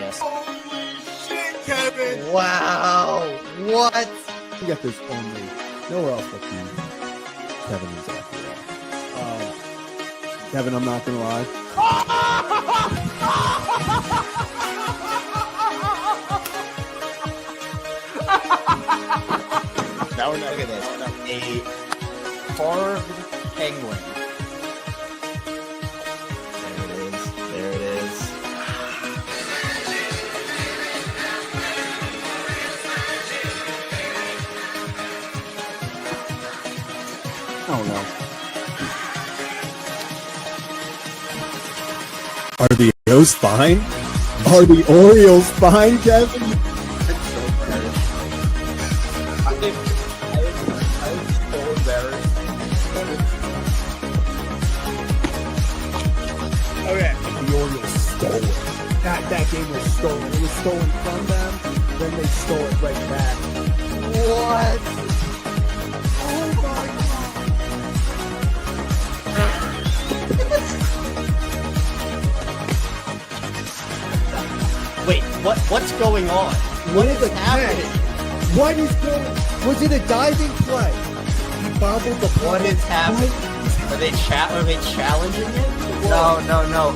this. Holy shit, Kevin! Wow. What? You get this only nowhere else but you. Kevin is after that. Kevin, I'm not going to lie. Now we're look at this. A carved penguin. There it is. Oh no. Are the Orioles fine? Are the Orioles fine, Kevin? It's so embarrassing. I was so embarrassed. Okay. The Orioles stole it. That game was stolen. It was stolen from them, then they stole it right back. What? Oh my God. Wait, what's going on? What is happening? What is going? Was it a diving play? He bobbled the play. What is happening? Are they challenging it? No.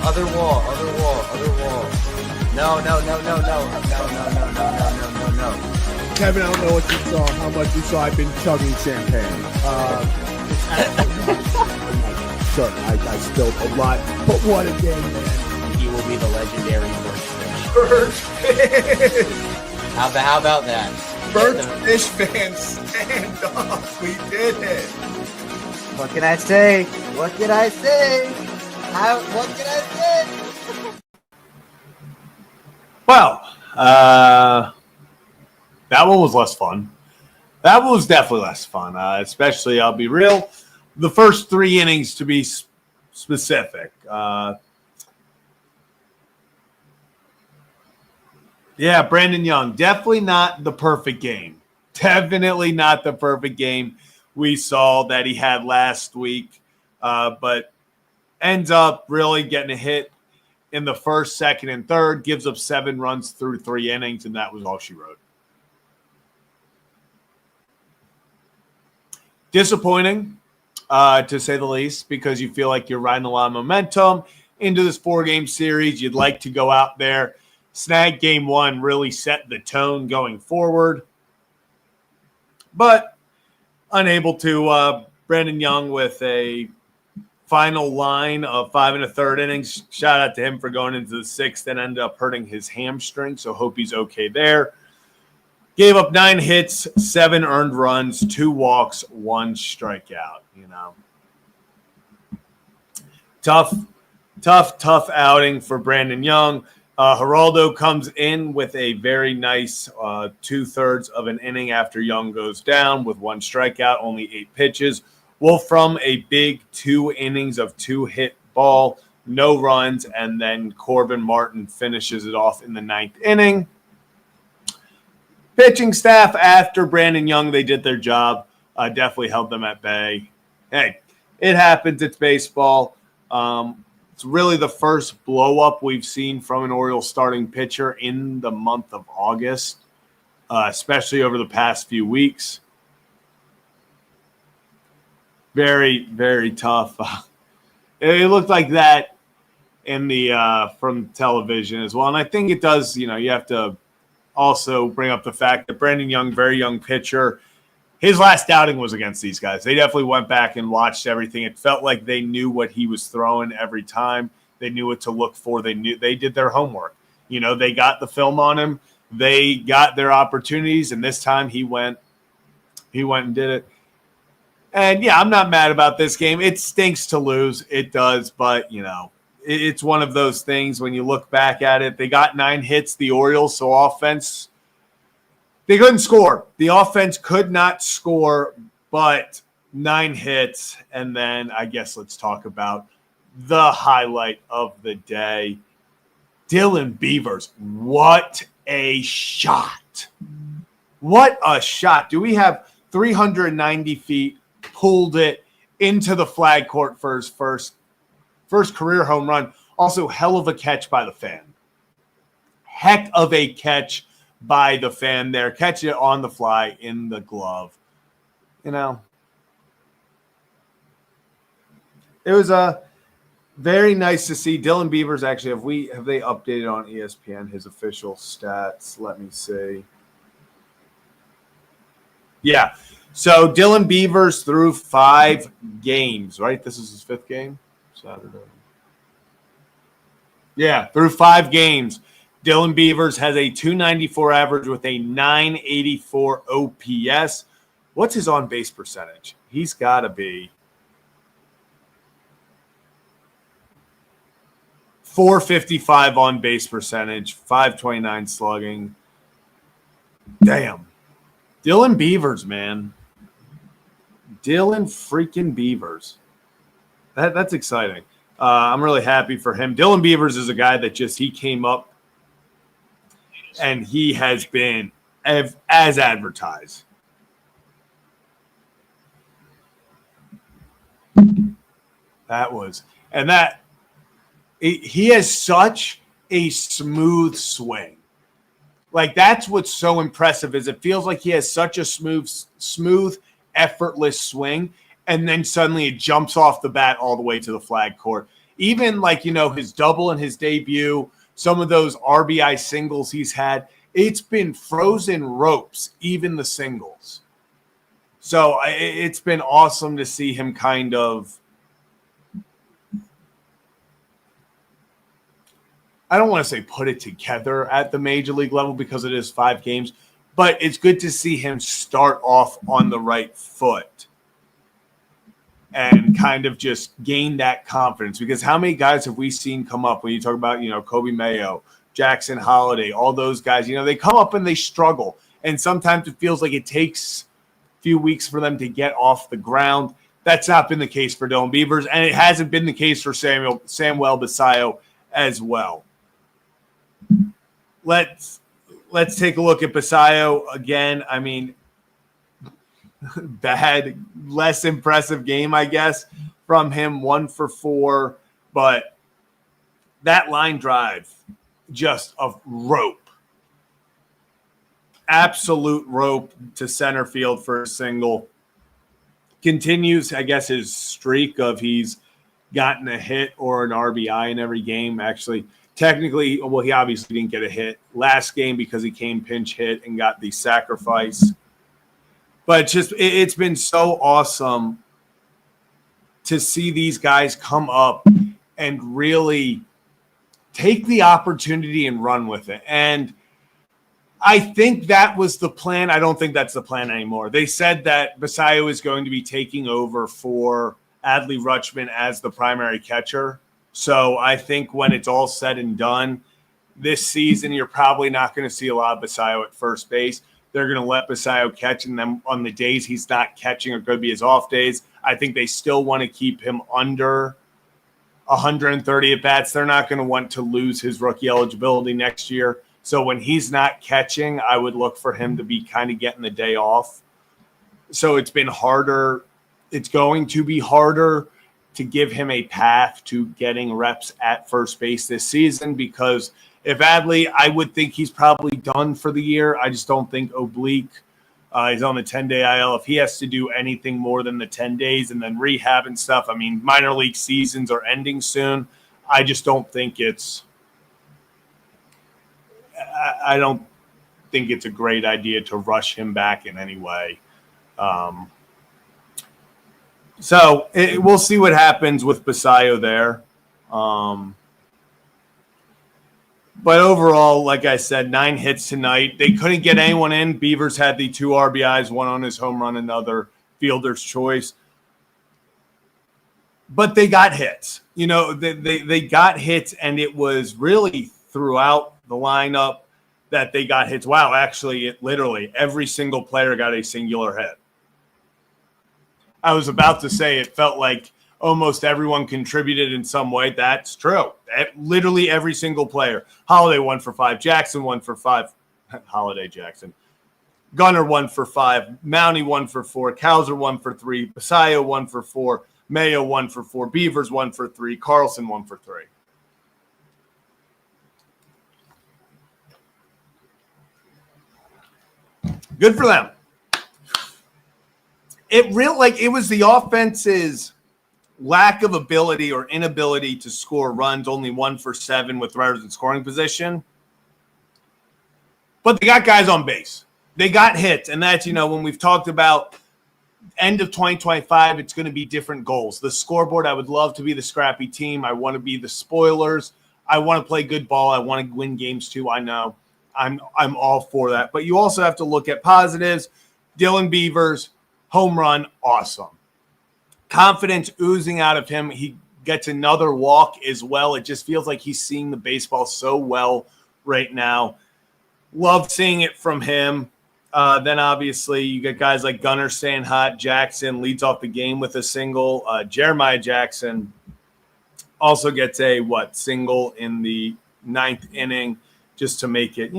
Other wall. No. Kevin, I don't know what you saw, how much you saw. I've been chugging champagne. Sure, I spilled a lot, but what a game, man. He will be the legendary Birdfish! How about that? Birdfish fans, stand up. We did it. What can I say? What can I say? Well, that one was less fun. That one was definitely less fun, especially, I'll be real, the first 3 innings to be specific. Yeah, Brandon Young, definitely not the perfect game. Definitely not the perfect game we saw that he had last week, but ends up really getting a hit in the first, second, and third, gives up 7 runs through 3 innings, and that was all she wrote. Disappointing, to say the least, because you feel like you're riding a lot of momentum into this 4-game series. You'd like to go out there, snag game 1, really set the tone going forward. But unable to. Brandon Young with a final line of 5 1/3 innings. Shout out to him for going into the 6th and ended up hurting his hamstring, so hope he's okay there. Gave up 9 hits, 7 earned runs, 2 walks, 1 strikeout. Tough outing for Brandon Young. Geraldo comes in with a very nice 2/3 of an inning after Young goes down with 1 strikeout, only 8 pitches. Wolf from a big 2 innings of 2-hit ball, no runs, and then Corbin Martin finishes it off in the 9th inning. Pitching staff after Brandon Young, they did their job. Definitely held them at bay. Hey, it happens. It's baseball. It's really the first blow-up we've seen from an Orioles starting pitcher in the month of August, especially over the past few weeks. Very, very tough. It looked like that in the from television as well. And I think it does, you have to also bring up the fact that Brandon Young, very young pitcher, his last outing was against these guys. They definitely went back and watched everything. It felt like they knew what he was throwing every time. They knew what to look for. They did their homework. They got the film on him. They got their opportunities, and this time he went and did it. And, yeah, I'm not mad about this game. It stinks to lose. It does, but, it's one of those things when you look back at it. They got 9 hits, the Orioles, so offense – they couldn't score. The offense could not score, but 9 hits. And then I guess let's talk about the highlight of the day. Dylan Beavers. What a shot. What a shot. Do we have 390 feet, pulled it into the flag court for his first career home run. Also, hell of a catch by the fan. heck of a catch by the fan there. Catch it on the fly in the glove. You know, it was very nice to see Dylan Beavers. Actually, have they updated on ESPN his official stats? Let me see. Yeah. So Dylan Beavers threw 5 games, right? This is his 5th game? Saturday. Yeah, through 5 games. Dylan Beavers has a 294 average with a 984 OPS. What's his on-base percentage? He's got to be .455 on-base percentage, 529 slugging. Damn. Dylan Beavers, man. Dylan freaking Beavers. That's exciting. I'm really happy for him. Dylan Beavers is a guy that he came up and he has been as advertised. He has such a smooth swing. Like, that's what's so impressive is it feels like he has such a smooth, effortless swing, and then suddenly it jumps off the bat all the way to the flag court. Even his double in his debut, some of those RBI singles he's had, it's been frozen ropes, even the singles. So it's been awesome to see him kind of, I don't want to say put it together at the major league level because it is 5 games, but it's good to see him start off on the right foot and kind of just gain that confidence. Because how many guys have we seen come up when you talk about, Kobe Mayo, Jackson Holiday, all those guys, they come up and they struggle. And sometimes it feels like it takes a few weeks for them to get off the ground. That's not been the case for Dylan Beavers, and it hasn't been the case for Samuel Bautista as well. Let's take a look at Bautista again. I mean, bad, less impressive game, I guess, from him. 1 for 4, but that line drive, just a rope. Absolute rope to center field for a single. Continues, I guess, his streak of he's gotten a hit or an RBI in every game. Actually, technically, he obviously didn't get a hit last game because he came pinch hit and got the sacrifice. But it's been so awesome to see these guys come up and really take the opportunity and run with it. And I think that was the plan. I don't think that's the plan anymore. They said that Bautista is going to be taking over for Adley Rutschman as the primary catcher. So I think when it's all said and done this season, you're probably not going to see a lot of Bautista at first base. They're going to let Bautista catch, and then on the days he's not catching or could be his off days, I think they still want to keep him under 130 at-bats. They're not going to want to lose his rookie eligibility next year. So when he's not catching, I would look for him to be kind of getting the day off. So it's been harder. It's going to be harder to give him a path to getting reps at first base this season, because if Adley, I would think he's probably done for the year. I just don't think Oblique, he's on the 10-day IL. If he has to do anything more than the 10 days and then rehab and stuff, I mean, minor league seasons are ending soon. I just don't think I don't think it's a great idea to rush him back in any way. So we'll see what happens with Bautista there. But overall, like I said, 9 hits tonight. They couldn't get anyone in. Beavers had the 2 RBIs, one on his home run, another fielder's choice. But they got hits. They got hits, and it was really throughout the lineup that they got hits. Wow, actually, literally every single player got a singular hit. I was about to say it felt like almost everyone contributed in some way. That's true. Literally every single player. Holiday 1 for 5. Jackson 1 for 5. Holiday Jackson. Gunnar 1 for 5. Mountie 1 for 4. Cowser 1 for 3. Bautista 1 for 4. Mayo 1 for 4. Beavers 1 for 3. Carlson 1 for 3. Good for them. It was the offense's lack of ability or inability to score runs, only 1 for 7 with runners in scoring position. But they got guys on base. They got hits. And that's, when we've talked about end of 2025, it's going to be different goals. The scoreboard, I would love to be the scrappy team. I want to be the spoilers. I want to play good ball. I want to win games too. I know. I'm all for that. But you also have to look at positives. Dylan Beavers, home run, awesome. Confidence oozing out of him. He gets another walk as well. It just feels like he's seeing the baseball so well right now. Love seeing it from him. Then obviously you get guys like Gunnar staying hot. Jackson leads off the game with a single. Jeremiah Jackson also gets a single in the 9th inning just to make it,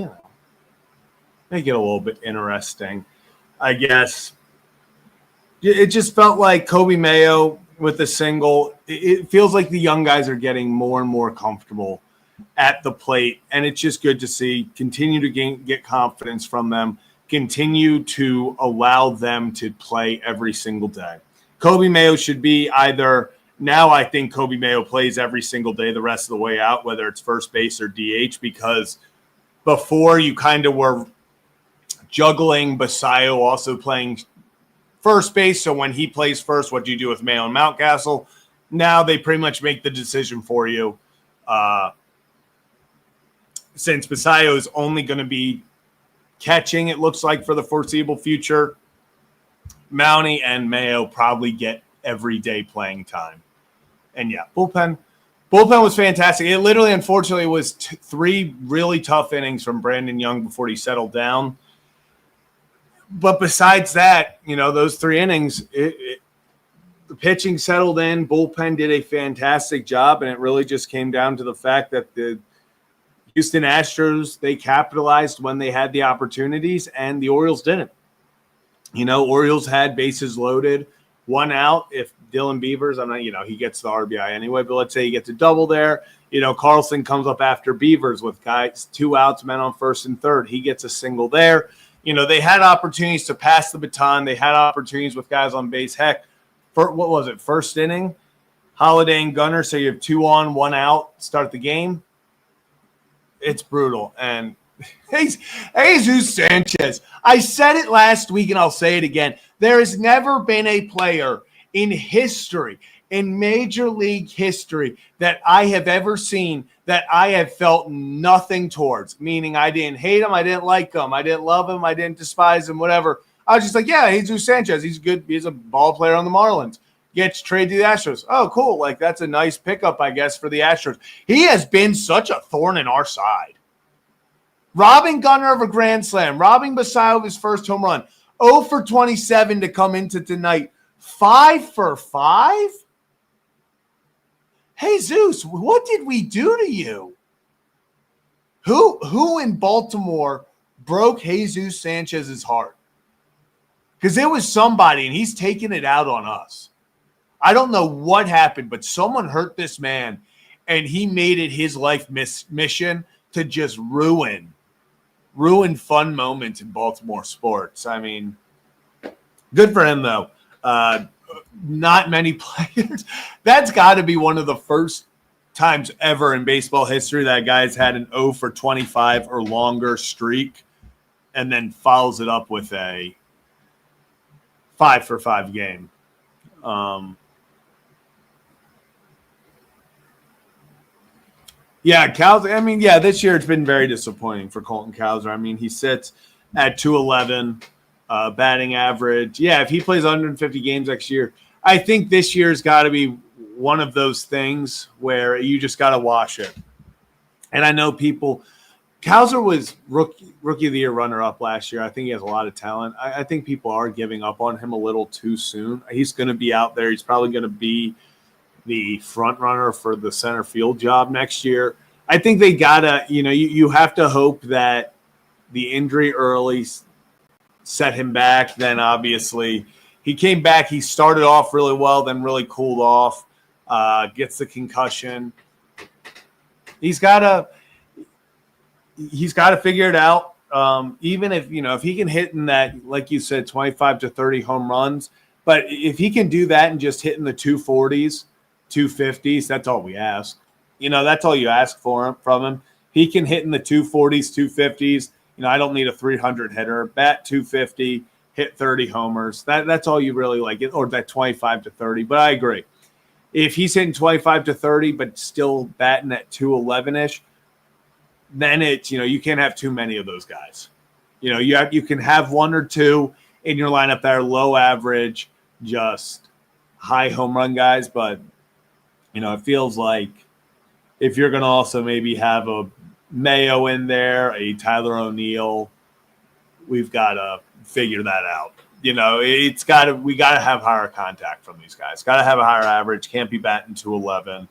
make it a little bit interesting, I guess. It just felt like Kobe Mayo with a single. It feels like the young guys are getting more and more comfortable at the plate, and it's just good to see. Continue to get confidence from them. Continue to allow them to play every single day. Kobe Mayo should be either now. I think Kobe Mayo plays every single day the rest of the way out, whether it's first base or DH, because before you kind of were juggling Basayo also playing first base. So when he plays first, what do you do with Mayo and Mountcastle? Now they pretty much make the decision for you. Since Basayo is only going to be catching, it looks like, for the foreseeable future, Mountie and Mayo probably get everyday playing time. And bullpen was fantastic. It literally, unfortunately, was 3 really tough innings from Brandon Young before he settled down. But besides that, those 3 innings, the pitching settled in. Bullpen did a fantastic job, and it really just came down to the fact that the Houston Astros, they capitalized when they had the opportunities, and the Orioles didn't. Orioles had bases loaded, 1 out. If Dylan Beavers, he gets the RBI anyway, but let's say he gets a double there. Carlson comes up after Beavers with guys, 2 outs, men on first and third. He gets a single there. They had opportunities to pass the baton. They had opportunities with guys on base. Heck, what was it, first inning? Holiday and Gunnar, so you have 2 on, 1 out, start the game. It's brutal. And Jesus Sanchez, I said it last week and I'll say it again. There has never been a player in history, in Major League history, that I have ever seen that I have felt nothing towards, meaning I didn't hate him, I didn't like him, I didn't love him, I didn't despise him, whatever. I was just like, yeah, Jesus Sanchez, he's good. He's a ball player on the Marlins. Gets traded to the Astros. Oh, cool. That's a nice pickup, I guess, for the Astros. He has been such a thorn in our side. Robbing Gunnar of a grand slam, robbing Basayo of his first home run, 0 for 27 to come into tonight, 5 for 5? Hey, Zeus, what did we do to you? Who in Baltimore broke Jesus Sanchez's heart? Because it was somebody, and he's taking it out on us. I don't know what happened, but someone hurt this man, and he made it his life mission to just ruin fun moments in Baltimore sports. I mean, good for him, though. Not many players. That's got to be one of the first times ever in baseball history that a guy's had an 0 for 25 or longer streak and then follows it up with a 5 for 5 game. Cowser. This year it's been very disappointing for Colton Cowser. He sits at 211 batting average. Yeah, if he plays 150 games next year, I think this year's got to be one of those things where you just got to wash it. And I know Cowser was rookie of the year runner-up last year. I think he has a lot of talent. I think people are giving up on him a little too soon. He's going to be out there. He's probably going to be the front runner for the center field job next year. I think they gotta, you have to hope that the injury early set him back. Then obviously he came back. He started off really well, then really cooled off, gets the concussion. He's got to figure it out. Even if if he can hit in that, like you said, 25 to 30 home runs, but if he can do that and just hitting the 240s, 250s, that's all we ask. That's all you ask from him. He can hit in the 240s, 250s. I don't need a 300 hitter. Bat 250, hit 30 homers. That's all you really like, or that 25 to 30. But I agree. If he's hitting 25 to 30, but still batting at 211-ish, then it's, you can't have too many of those guys. You can have one or two in your lineup that are low average, just high home run guys. But, it feels like if you're going to also maybe have a Mayo in there, a Tyler O'Neill, we've got to figure that out. We got to have higher contact from these guys. Got to have a higher average. Can't be batting 211.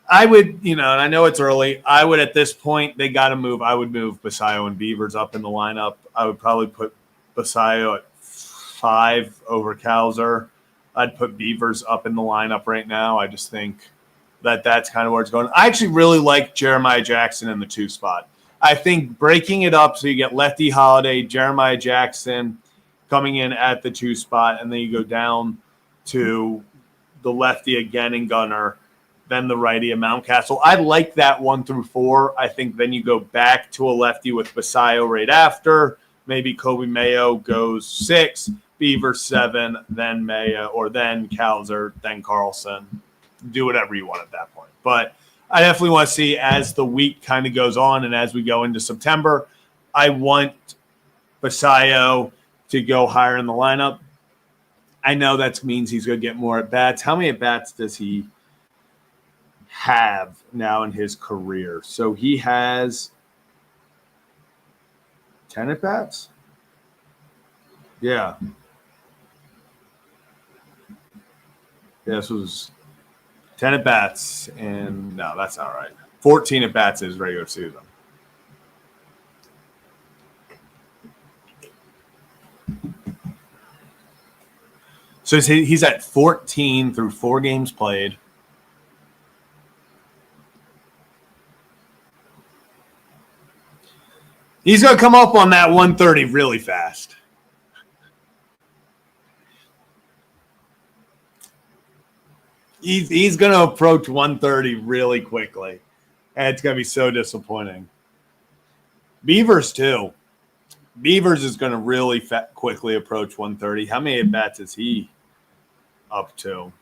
I would, and I know it's early. I would, at this point, they got to move. I would move Basayo and Beavers up in the lineup. I would probably put Basayo at 5 over Kowser. I'd put Beavers up in the lineup right now. I just think that's kind of where it's going. I actually really like Jeremiah Jackson in the 2 spot. I think breaking it up so you get Lefty Holiday, Jeremiah Jackson coming in at the 2 spot, and then you go down to the lefty again in Gunnar, then the righty of Mountcastle. I like that 1 through 4. I think then you go back to a lefty with Basayo right after. Maybe Kobe Mayo goes 6, Beaver 7, then Mayo, or then Kowser, then Carlson. Do whatever you want at that point. But I definitely want to see as the week kind of goes on and as we go into September, I want Basayo to go higher in the lineup. I know that means he's going to get more at-bats. How many at-bats does he have now in his career? So he has 10 at-bats? Yeah. This was 10 at-bats, and no, that's not right. 14 at-bats is regular season. So he's at 14 through 4 games played. He's going to come up on that 130 really fast. He's going to approach 130 really quickly. And it's going to be so disappointing. Beavers, too. Beavers is going to really quickly approach 130. How many at-bats is he up to?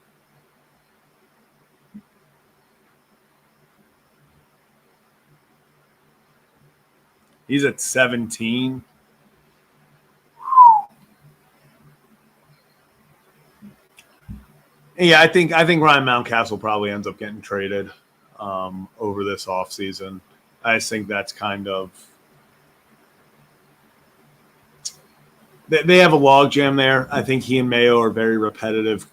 He's at 17. Yeah, I think Ryan Mountcastle probably ends up getting traded over this offseason. I just think that's kind of – they have a logjam there. I think he and Mayo are a very repetitive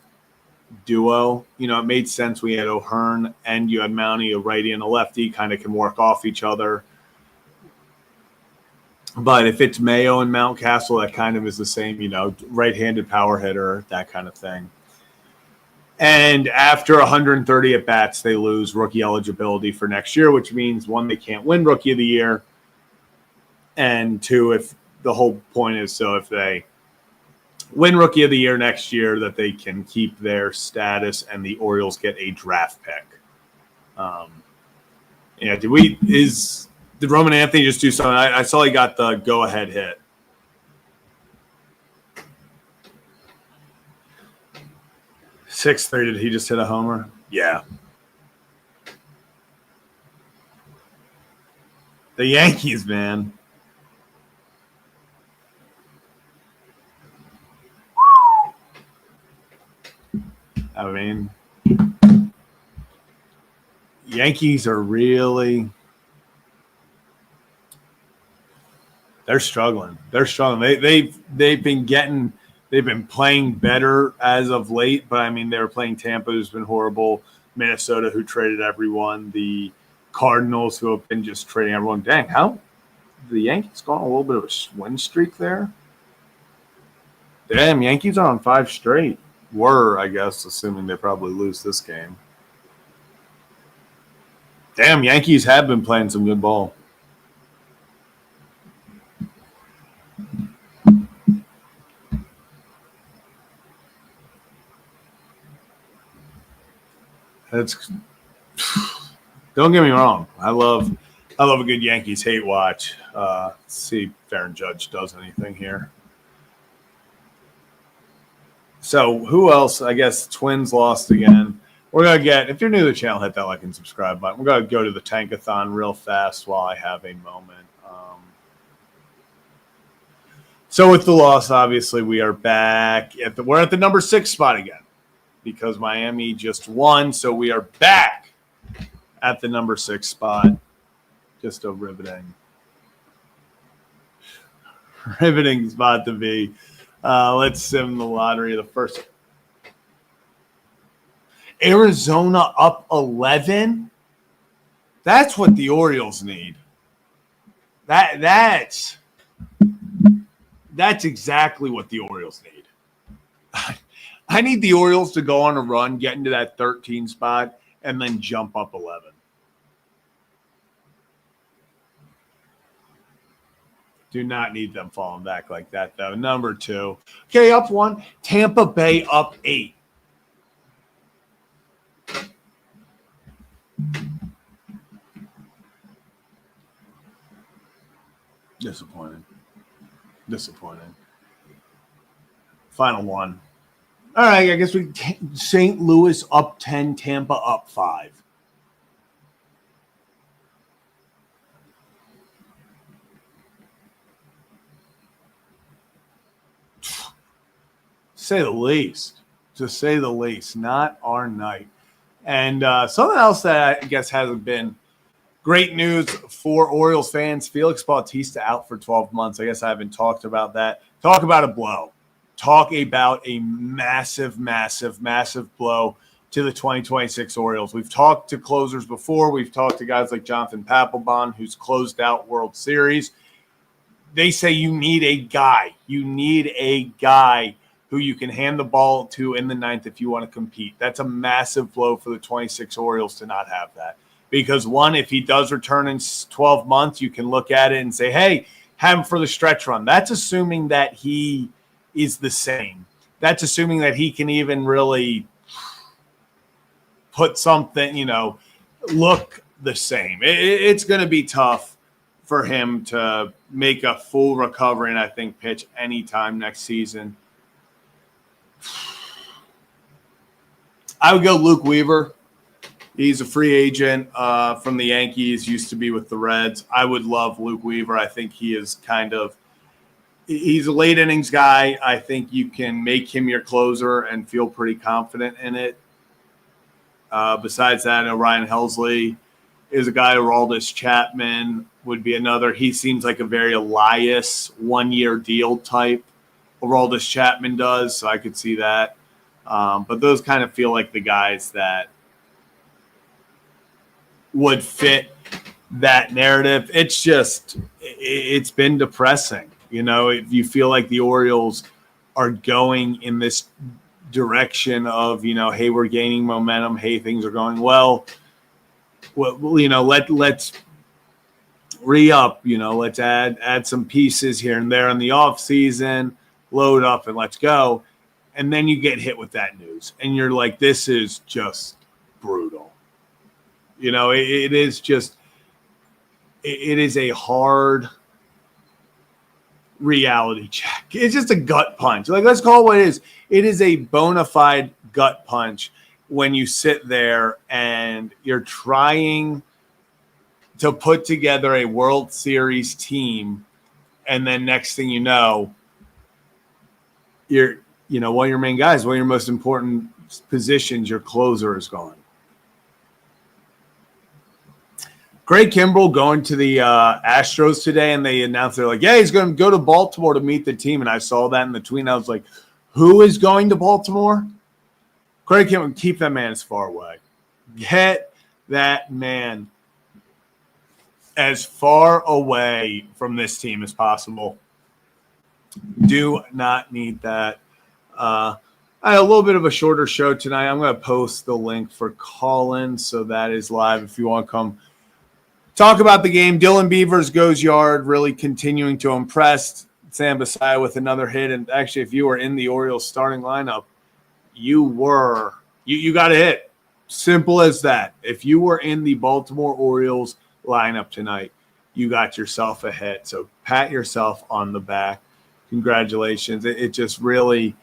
duo. It made sense we had O'Hearn and you had Mountie, a righty and a lefty, kind of can work off each other. But if it's Mayo and Mountcastle, that kind of is the same, right-handed power hitter, that kind of thing. And after 130 at-bats, they lose rookie eligibility for next year, which means, 1, they can't win Rookie of the Year, and 2, if the whole point is so if they win Rookie of the Year next year, that they can keep their status and the Orioles get a draft pick. Did Roman Anthony just do something? I saw he got the go-ahead hit. .630, did he just hit a homer? Yeah. The Yankees, man. I mean, Yankees are really – they're struggling. They've been playing better as of late, but I mean they were playing Tampa, who's been horrible, Minnesota, who traded everyone, the Cardinals, who have been just trading everyone. Dang, how the Yankees gone a little bit of a win streak there? Damn, Yankees are on 5 straight. Were, I guess, assuming they probably lose this game. Damn, Yankees have been playing some good ball. That's don't get me wrong. I love a good Yankees hate watch. Let's see if Aaron Judge does anything here. So who else? I guess Twins lost again. We're going to get, if you're new to the channel, hit that like and subscribe button. We're going to go to the Tankathon real fast while I have a moment. So with the loss, obviously, we are back. We're at the number 6 spot again because Miami just won. So we are back at the number 6 spot. Just a riveting spot to be. Let's sim the lottery. The first. Arizona up 11. That's what the Orioles need. That's exactly what the Orioles need. I need the Orioles to go on a run, get into that 13 spot, and then jump up 11. Do not need them falling back like that, though. Number 2. Okay, up 1. Tampa Bay up 8. Disappointing. Final one. All right, I guess St. Louis up 10, Tampa up 5. Say the least. To say the least. Not our night. And something else that I guess hasn't been great news for Orioles fans. Felix Bautista out for 12 months. I guess I haven't talked about that. Talk about a blow. Talk about a massive, massive, massive blow to the 2026 Orioles. We've talked to closers before. We've talked to guys like Jonathan Papelbon, who's closed out World Series. They say you need a guy. You need a guy who you can hand the ball to in the 9th if you want to compete. That's a massive blow for the 26 Orioles to not have that. Because, one, if he does return in 12 months, you can look at it and say, hey, have him for the stretch run. That's assuming that he is the same. That's assuming that he can even really put something, look the same. It's going to be tough for him to make a full recovery and, I think, pitch anytime next season. I would go Luke Weaver. He's a free agent from the Yankees, used to be with the Reds. I would love Luke Weaver. I think he is he's a late innings guy. I think you can make him your closer and feel pretty confident in it. Besides that, Ryan Helsley is a guy. Aroldis Chapman would be another. He seems like a very Elias one-year deal type. Aroldis Chapman does, so I could see that. But those kind of feel like the guys that would fit that narrative. It's been depressing. If you feel like the Orioles are going in this direction of, hey, we're gaining momentum. Hey, things are going well. Let's re-up, let's add some pieces here and there in the off season, load up and let's go. And then you get hit with that news and you're like, this is just brutal. It is a hard reality check. It's just a gut punch. Like, let's call it what it is. It is a bona fide gut punch when you sit there and you're trying to put together a World Series team. And then next thing you know, one of your main guys, one of your most important positions, your closer is gone. Craig Kimbrell going to the Astros today, and they announced they're like, yeah, he's going to go to Baltimore to meet the team. And I saw that in the tweet, and I was like, who is going to Baltimore? Craig Kimbrell, keep that man as far away. Get that man as far away from this team as possible. Do not need that. I had a little bit of a shorter show tonight. I'm going to post the link for call-in, so that is live if you want to come talk about the game. Dylan Beavers goes yard, really continuing to impress. Sam Bassiah with another hit. And actually, if you were in the Orioles starting lineup, you got a hit. Simple as that. If you were in the Baltimore Orioles lineup tonight, you got yourself a hit. So pat yourself on the back. Congratulations. It just really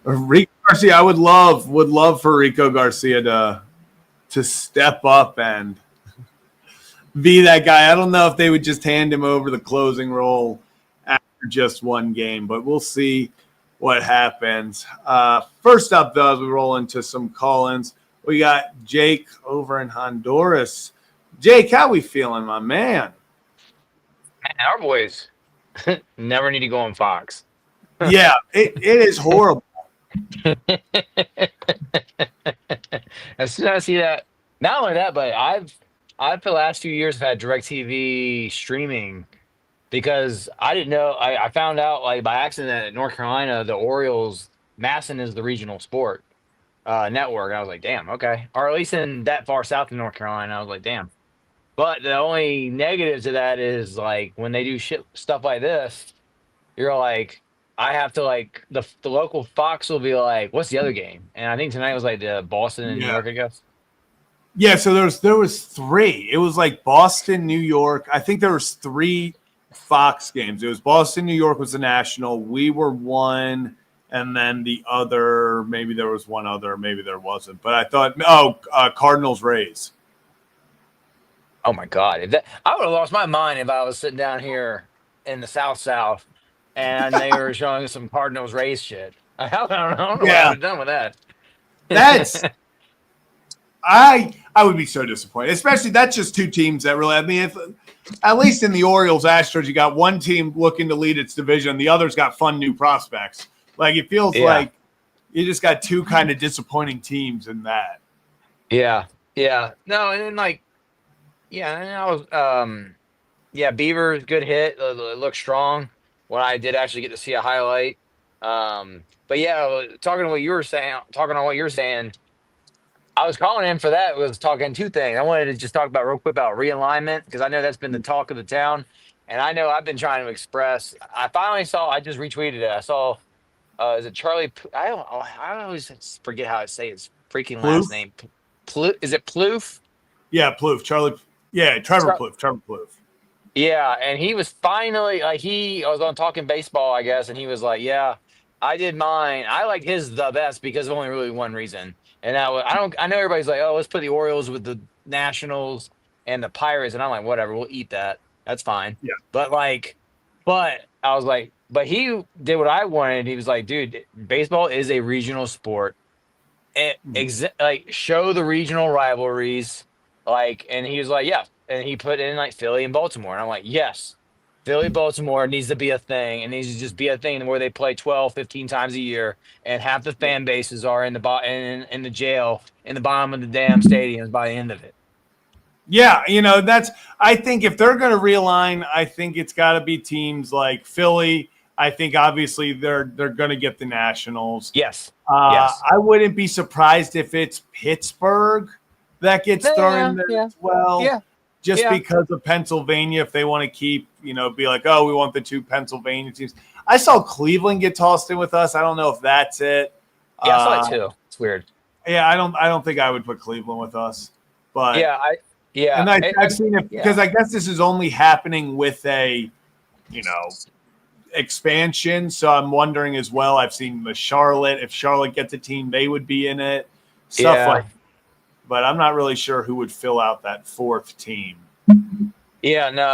Rico Garcia, I would love for Rico Garcia to step up and be that guy. I don't know if they would just hand him over the closing role after just one game, but we'll see what happens. First up, though, as we roll into some call-ins, we got Jake over in Honduras. Jake, how we feeling, my man? Man, our boys never need to go on Fox. Yeah, it is horrible. As soon as I see that, not only that, but I've for the last few years have had DirecTV streaming because I didn't know. I found out like by accident that North Carolina, the Orioles, Masson is the regional sport network. I was like, damn, okay, or at least in that far south of North Carolina, I was like, damn. But the only negative to that is like when they do stuff like this, you're like, I have to like the local Fox will be like, what's the other game? And I think tonight was like the Boston and New York, I guess. Yeah, so there was three. It was like Boston, New York. I think there was three Fox games. It was Boston, New York was the national. We were one, and then the other. Maybe there was one other. Maybe there wasn't. But I thought, Cardinals Rays. Oh my God! I would have lost my mind if I was sitting down here in the South, and they were showing us some Cardinals Rays shit. I don't know what I would have done with that. That's I would be so disappointed. Especially that's just two teams that really. I mean, if at least in the Orioles Astros, you got one team looking to lead its division, the other's got fun new prospects. Like it feels like you just got two kind of disappointing teams in that. Yeah. No, and then like. Yeah, and I was Beavers, good hit. It looked strong when I did actually get to see a highlight. But yeah, talking on what you're saying, I was calling in for that. Was talking two things. I wanted to just talk about real quick about realignment because I know that's been the talk of the town, and I know I've been trying to express. I finally saw. I just retweeted it. I saw. Is it Charlie? I always forget how to say his freaking last name. Is it Plouffe? Yeah, Plouffe. Trevor Plouffe. Yeah, and he was finally I was on Talking Baseball, I guess, and he was like, "Yeah, I did mine. I liked his the best because of only really one reason." And I know everybody's like, "Oh, let's put the Orioles with the Nationals and the Pirates," and I'm like, "Whatever, we'll eat that. That's fine." Yeah. But I was like, but he did what I wanted. He was like, "Dude, baseball is a regional sport. Like show the regional rivalries." Like, and he was like, yeah. And he put in like Philly and Baltimore. And I'm like, yes, Philly, Baltimore needs to be a thing. It needs to just be a thing where they play 12, 15 times a year. And half the fan bases are in the jail in the bottom of the damn stadiums by the end of it. Yeah, I think if they're going to realign, I think it's got to be teams like Philly. I think obviously they're going to get the Nationals. Yes. Yes. I wouldn't be surprised if it's Pittsburgh that gets thrown in there as well. Yeah. Just because of Pennsylvania, if they want to keep, be like, oh, we want the two Pennsylvania teams. I saw Cleveland get tossed in with us. I don't know if that's it. Yeah, I saw it too. It's weird. Yeah, I don't think I would put Cleveland with us. But and I've seen it because I guess this is only happening with a, expansion. So I'm wondering as well. I've seen if Charlotte gets a team, they would be in it. Stuff like that. But I'm not really sure who would fill out that fourth team. Yeah, no,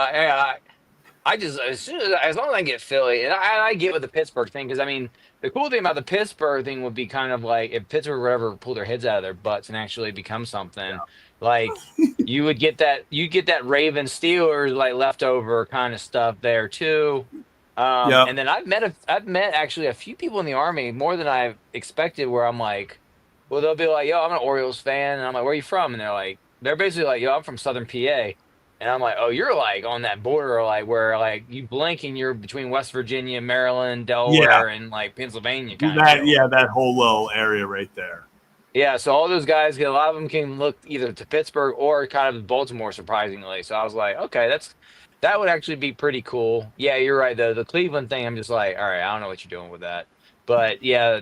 I just as long as I get Philly, and I get with the Pittsburgh thing because I mean the cool thing about the Pittsburgh thing would be kind of like if Pittsburgh would ever pull their heads out of their butts and actually become something, like you get that Ravens Steelers like leftover kind of stuff there too. And then I've met actually a few people in the Army more than I expected where I'm like. Well, they'll be like, yo, I'm an Orioles fan. And I'm like, where are you from? And they're basically like, yo, I'm from Southern PA. And I'm like, oh, you're like on that border, like where like you blink and you're between West Virginia, Maryland, Delaware, and like Pennsylvania kind of deal. Yeah, that whole little area right there. Yeah, so all those guys, a lot of them can look either to Pittsburgh or kind of Baltimore, surprisingly. So I was like, okay, that would actually be pretty cool. Yeah, you're right. The Cleveland thing, I'm just like, all right, I don't know what you're doing with that. But yeah,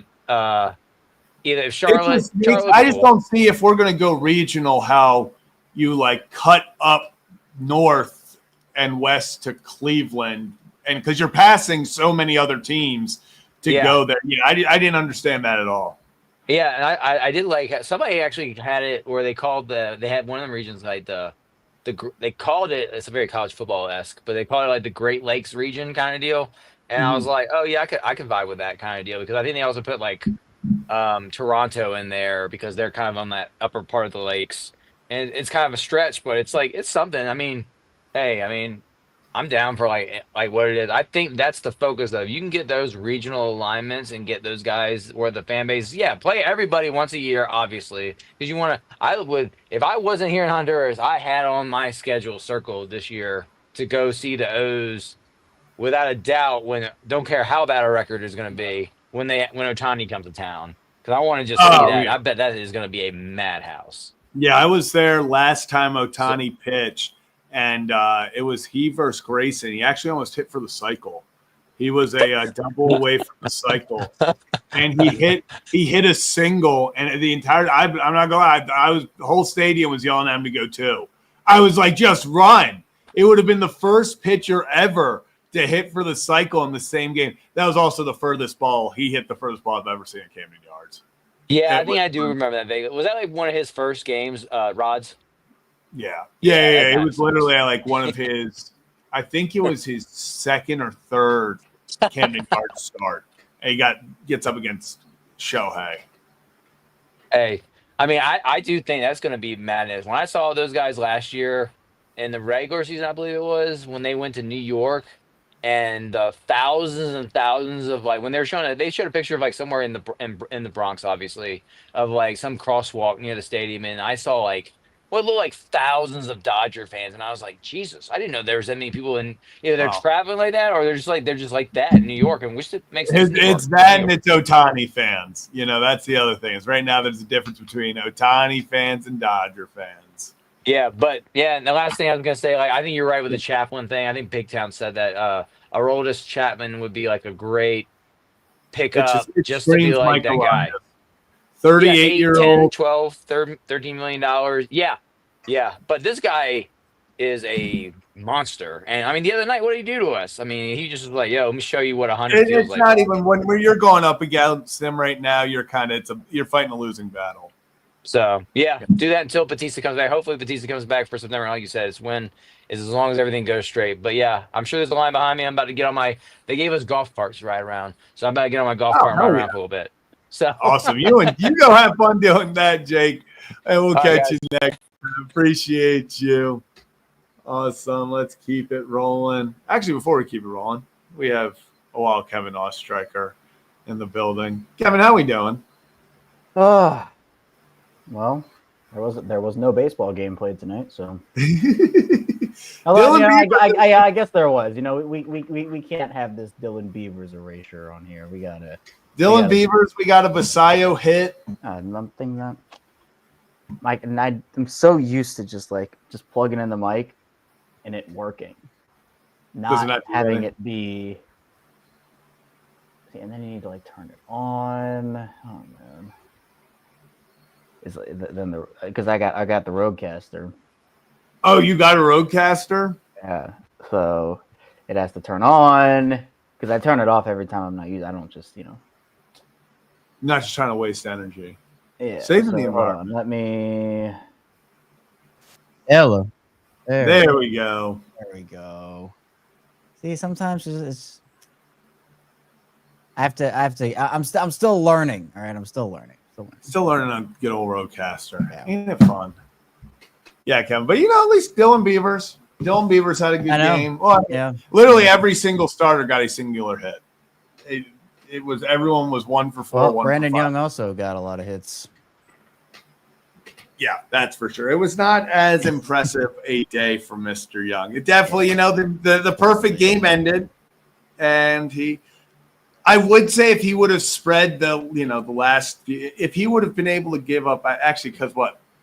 either if Charlotte, I just don't see if we're going to go regional how you like cut up north and west to Cleveland, and because you're passing so many other teams to go there. Yeah, I didn't understand that at all. Yeah, and I did like somebody actually had it where they had one of them regions like they called it, it's a very college football-esque, but they called it like the Great Lakes region kind of deal. And I was like, oh yeah, I could vibe with that kind of deal, because I think they also put like Toronto in there because they're kind of on that upper part of the lakes. And it's kind of a stretch, but it's like it's something. I mean, hey, I mean, I'm down for like what it is. I think that's the focus of. You can get those regional alignments and get those guys where the fan base, play everybody once a year, obviously, because you want to. I would, if I wasn't here in Honduras, I had on my schedule circled this year to go see the O's without a doubt. When don't care how bad a record is going to be when Ohtani comes to town, because I want to just see that. Yeah. I bet that is going to be a madhouse. Yeah, I was there last time Ohtani pitched. And it was he versus Grayson. He actually almost hit for the cycle. He was a double away from the cycle, and he hit a single. And the entire I'm not gonna lie, the whole stadium was yelling at him to go too. I was like, just run. It would have been the first pitcher ever to hit for the cycle in the same game. That was also the furthest ball. He hit the furthest ball I've ever seen at Camden Yards. Yeah, I think I do remember that. Vegas. Was that like one of his first games, Rod's? Yeah. It was literally like one of his. I think it was his second or third Camden Yards start. And he gets up against Shohei. Hey, I mean, I do think that's going to be madness. When I saw those guys last year in the regular season, I believe it was, when they went to New York, and thousands and thousands of like when they showed a picture of like somewhere in the Bronx, obviously, of like some crosswalk near the stadium, and I saw like what looked like thousands of Dodger fans, and I was like, Jesus, I didn't know there was that many people in either they're traveling like that or they're just like that in New York, and which it makes sense. It's that and it's Ohtani fans. You know, that's the other thing. Is right now there's a difference between Ohtani fans and Dodger fans. Yeah, and the last thing I was gonna say, like, I think you're right with the Chaplin thing. I think Big Town said that Aroldis Chapman would be like a great pickup just to be like that guy. 38-year-old, 12, $13 million. Yeah. But this guy is a monster. And I mean, the other night, what did he do to us? I mean, he just was like, "Yo, let me show you what 100 feels like." It's not even when you're going up against him right now. You're you're fighting a losing battle. So do that until Bautista comes back. Hopefully, Bautista comes back for September. Like you said, it's when is as long as everything goes straight. But yeah, I'm sure there's a line behind me. I'm about to get on my. They gave us golf carts to ride around, so I'm about to get on my golf cart and ride around for a little bit. So awesome! You go have fun doing that, Jake, and we'll catch you next. Appreciate you. Awesome. Let's keep it rolling. Actually, before we keep it rolling, we have Kevin Ostreicher in the building. Kevin, how we doing? Well, there was no baseball game played tonight, so. I guess there was. You know, we can't have this Dylan Beavers erasure on here. We gotta. Dylan Beavers, we got a Basayo hit. Nothing that. Mike and I'm so used to just plugging in the mic and it working, not having it be. See, and then you need to turn it on. Oh man. Is then because I got the Rodecaster. Oh, you got a Rodecaster? Yeah. So it has to turn on because I turn it off every time I'm not using. I don't just Not just trying to waste energy. Yeah. Saving the environment. Let me. Hello. There we go. There we go. See, sometimes it's. I have to. I'm still learning. All right, I'm still learning. Still learning on good old Rodecaster. Yeah. Ain't it fun? Yeah, Kevin. But at least Dylan Beavers. Dylan Beavers had a good game. Well, literally every single starter got a singular hit. Everyone was 1 for 4. Well, Brandon Young also got a lot of hits. Yeah, that's for sure. It was not as impressive a day for Mr. Young. It definitely, the perfect game ended, and I would say if he would have spread if he would have been able to give up, actually, because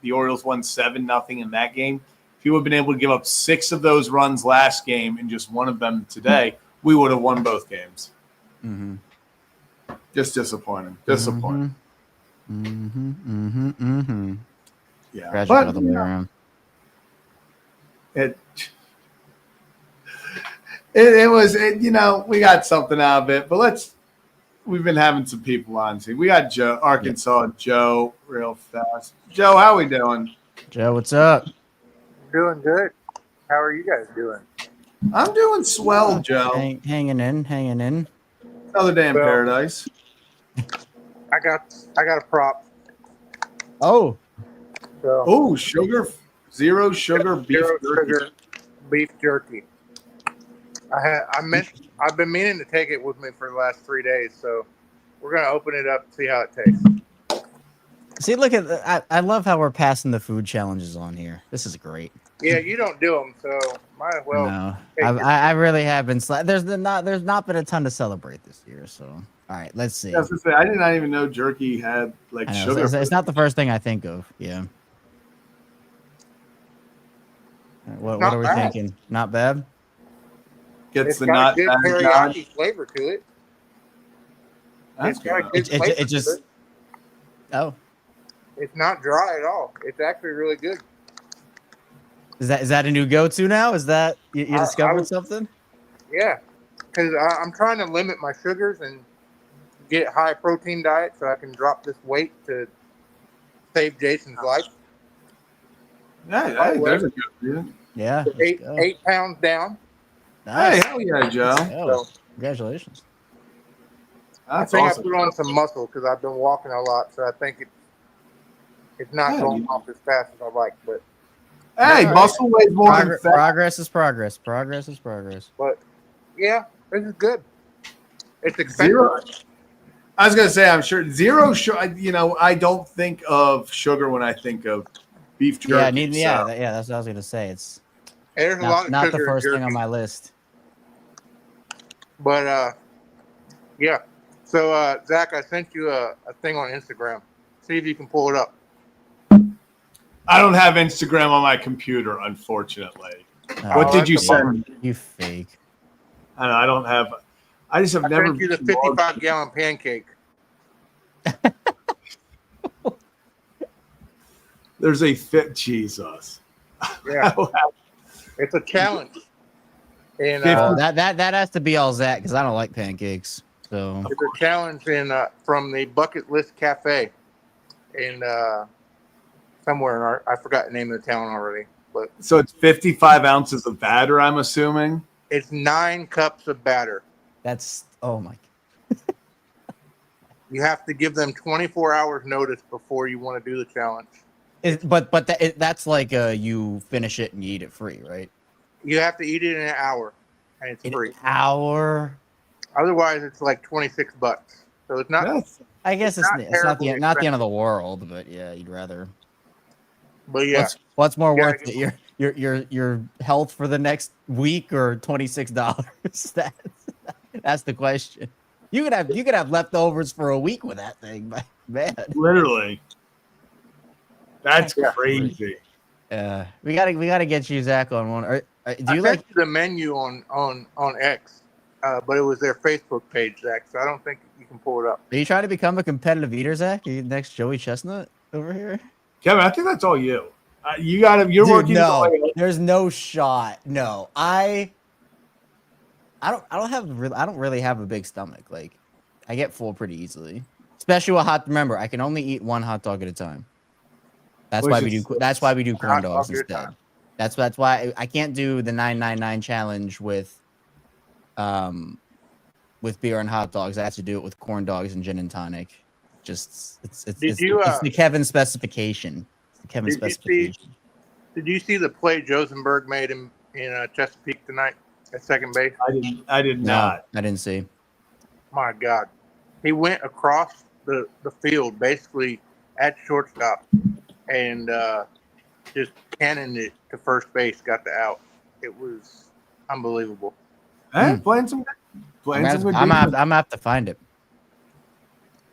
the Orioles won 7-0 in that game. If he would have been able to give up 6 of those runs last game and just one of them today, we would have won both games. Mm-hmm. Just disappointing. Disappointing. Yeah, Scratch it but other way around. it was we got something out of it, but we've been having some people on. See, we got Joe, Arkansas Joe, real fast. Joe, how we doing? Joe, what's up? Doing good. How are you guys doing? I'm doing swell, Joe. Hanging in. Another day in Well, paradise. I got a prop. Oh, So Oh, zero sugar beef zero jerky. sugar beef jerky. I've been meaning to take it with me for the last 3 days, so we're gonna open it up and see how it tastes. see, look at I love how we're passing the food challenges on here. This is great. Yeah, you don't do them, so might as well. No, take it. I really have been. There's not been a ton to celebrate this year. So, all right, let's see. I was gonna say, I did not even know jerky had I know, sugar. it's not the first thing I think of. Yeah. What Not are we bad. thinking? Not bad. Gets It's the got nut. a good teriyaki flavor to it. That's It's got a good. good flavor It just. to it. Oh, It's not dry at all. It's actually really good. is that a new go-to now? Is that you I discovered was- something? Yeah, because I'm trying to limit my sugars and get a high protein diet so I can drop this weight to save Jason's life. Hey, there's a good reason. Yeah. let's Eight go. 8 pounds down. Nice. Hey, hell yeah, Joe. Oh, congratulations. That's I think awesome. I put on some muscle because I've been walking a lot, so I think it's not Yeah, going off as fast as I like. But Hey, Yeah. muscle weighs more than fat. Progress is progress. Progress is progress. yeah, this is good. It's expensive. Zero. I was gonna say, I'm sure zero sugar. I don't think of sugar when I think of beef jerky. Yeah, so- that's what I was gonna say. It's There's a lot of not sugar the first in thing on jerky. my list. But yeah. So Zach, I sent you a thing on Instagram. See if you can pull it up. I don't have Instagram on my computer, unfortunately. Oh, What did you that's a bummer. send? You fake. I don't have. I just have I never. sent you the 55-gallon pancake. There's a fit Jesus. Yeah, it's a challenge. And That has to be all Zach because I don't like pancakes. So it's a challenge from the Bucket List Cafe in somewhere in I forgot the name of the town already, but So it's 55 ounces of batter, I'm assuming. it's 9 cups of batter. that's my. You have to give them 24 hours notice before you want to do the challenge. That's like you finish it and you eat it free, right? You have to eat it in an hour, and it's free. An hour. Otherwise, it's like $26. So it's not. Yes. I guess it's not not terribly not the end of the world, but yeah, you'd rather. But yeah, What's more Yeah, worth it? Your health for the next week or $26? That's the question. You could have leftovers for a week with that thing, man. Literally. That's Yeah. crazy. We gotta get you Zach on one. Do I you sent like? you the menu on X, but it was their Facebook page, Zach. So I don't think you can pull it up. Are you trying to become a competitive eater, Zach? Are you next Joey Chestnut over here? Kevin, I think that's all you. You're Dude, working. no, there's no shot. No, I don't really have a big stomach. Like, I get full pretty easily. Especially with remember, I can only eat one hot dog at a time. That's why we do corn Hot dogs dog at a instead. time. That's why I can't do the 999 challenge with beer and hot dogs. I have to do it with corn dogs and gin and tonic. It's the Kevin specification. It's the Kevin specification. Did you see the play Josenberg made in Chesapeake tonight at second base? I did not. I didn't see. My God, he went across the field basically at shortstop and just cannoned it to first base. Got the out. It was unbelievable. Hey, playing some I'm good defense. gonna have to find it.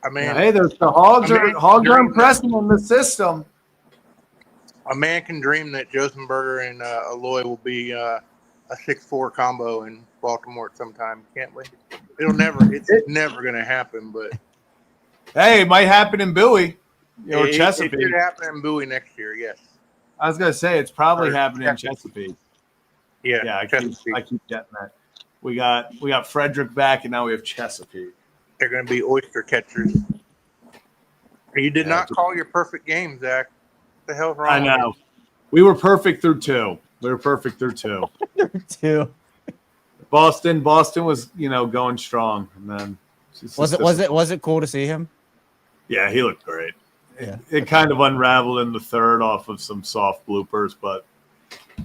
I mean, Hey, there's the Hogs are impressing in the system. a man can dream that Josenberger and Aloy will be a 6-4 combo in Baltimore at some time, can't we? It's never going to happen, but Hey, it might happen in Bowie. Or It Chesapeake. should happen in Bowie next year. Yes. I was gonna say it's probably Or happening in Chesapeake. Yeah. I Chesapeake. keep getting that. We got Frederick back, and now we have Chesapeake. They're going to be oyster catchers. You did not call your perfect game, Zach. What the hell's wrong? I know. We were perfect through two. Two. Boston was going strong, and then Was it cool to see him? Yeah, he looked great. Yeah. It kind of unraveled in the third off of some soft bloopers, but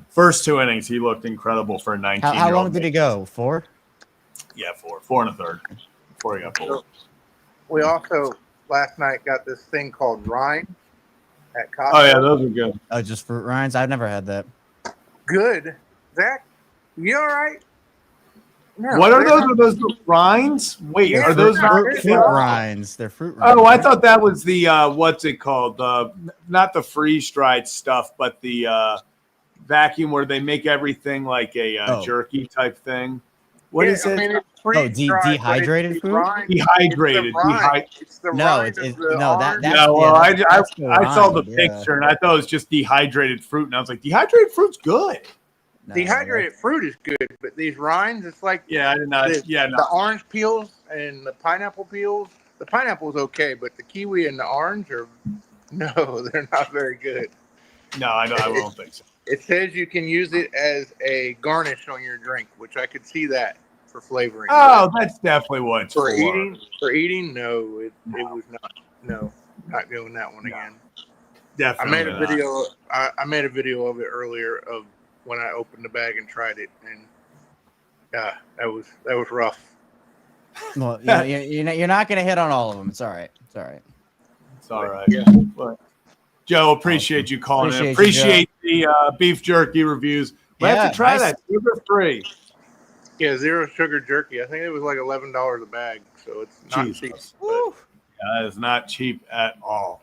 first 2 innings he looked incredible for a 19-year-old. How long did he go? 4? Yeah, 4 and a third before he got pulled. We also last night got this thing called Rhine at Costco. Oh yeah, those are good. Oh, just fruit rinds? I've never had that. Good. Zach, you all right? No, What are those? Are those the rinds? Wait, Yeah, are those not Fruit rinds. They're fruit rinds. Oh, I thought that was the what's it called? Not the freeze-dried stuff, but the vacuum where they make everything like a jerky type thing. What is it? It's freeze-dried, but dehydrated it's food? rind. Dehydrated. It's the No, rind it's of the no, that- orange. that's- No, well, that's the I saw the rind, yeah. picture and I thought it was just dehydrated fruit, and I was like, dehydrated fruit's good. No, Dehydrated fruit is good, but these rinds, it's like Yeah, I did not. the orange peels and the pineapple peels. The pineapple is okay, but the kiwi and the orange they're not very good. No, I don't think so. It says you can use it as a garnish on your drink, which I could see that for flavoring. Oh, that's definitely what it's for for. eating, no, it was not. No, not doing that one again. I Definitely. made a video. I made a video of it earlier of when I opened the bag and tried it, and yeah, that was rough. Well, you're not going to hit on all of them. It's all right. It's all right. It's all right. Yeah. But, Joe, appreciate you calling in. Appreciate Appreciate the beef jerky reviews. We have to try that. Sugar free. Yeah, zero sugar jerky. I think it was like $11 a bag, so it's not cheap. But That is not cheap at all.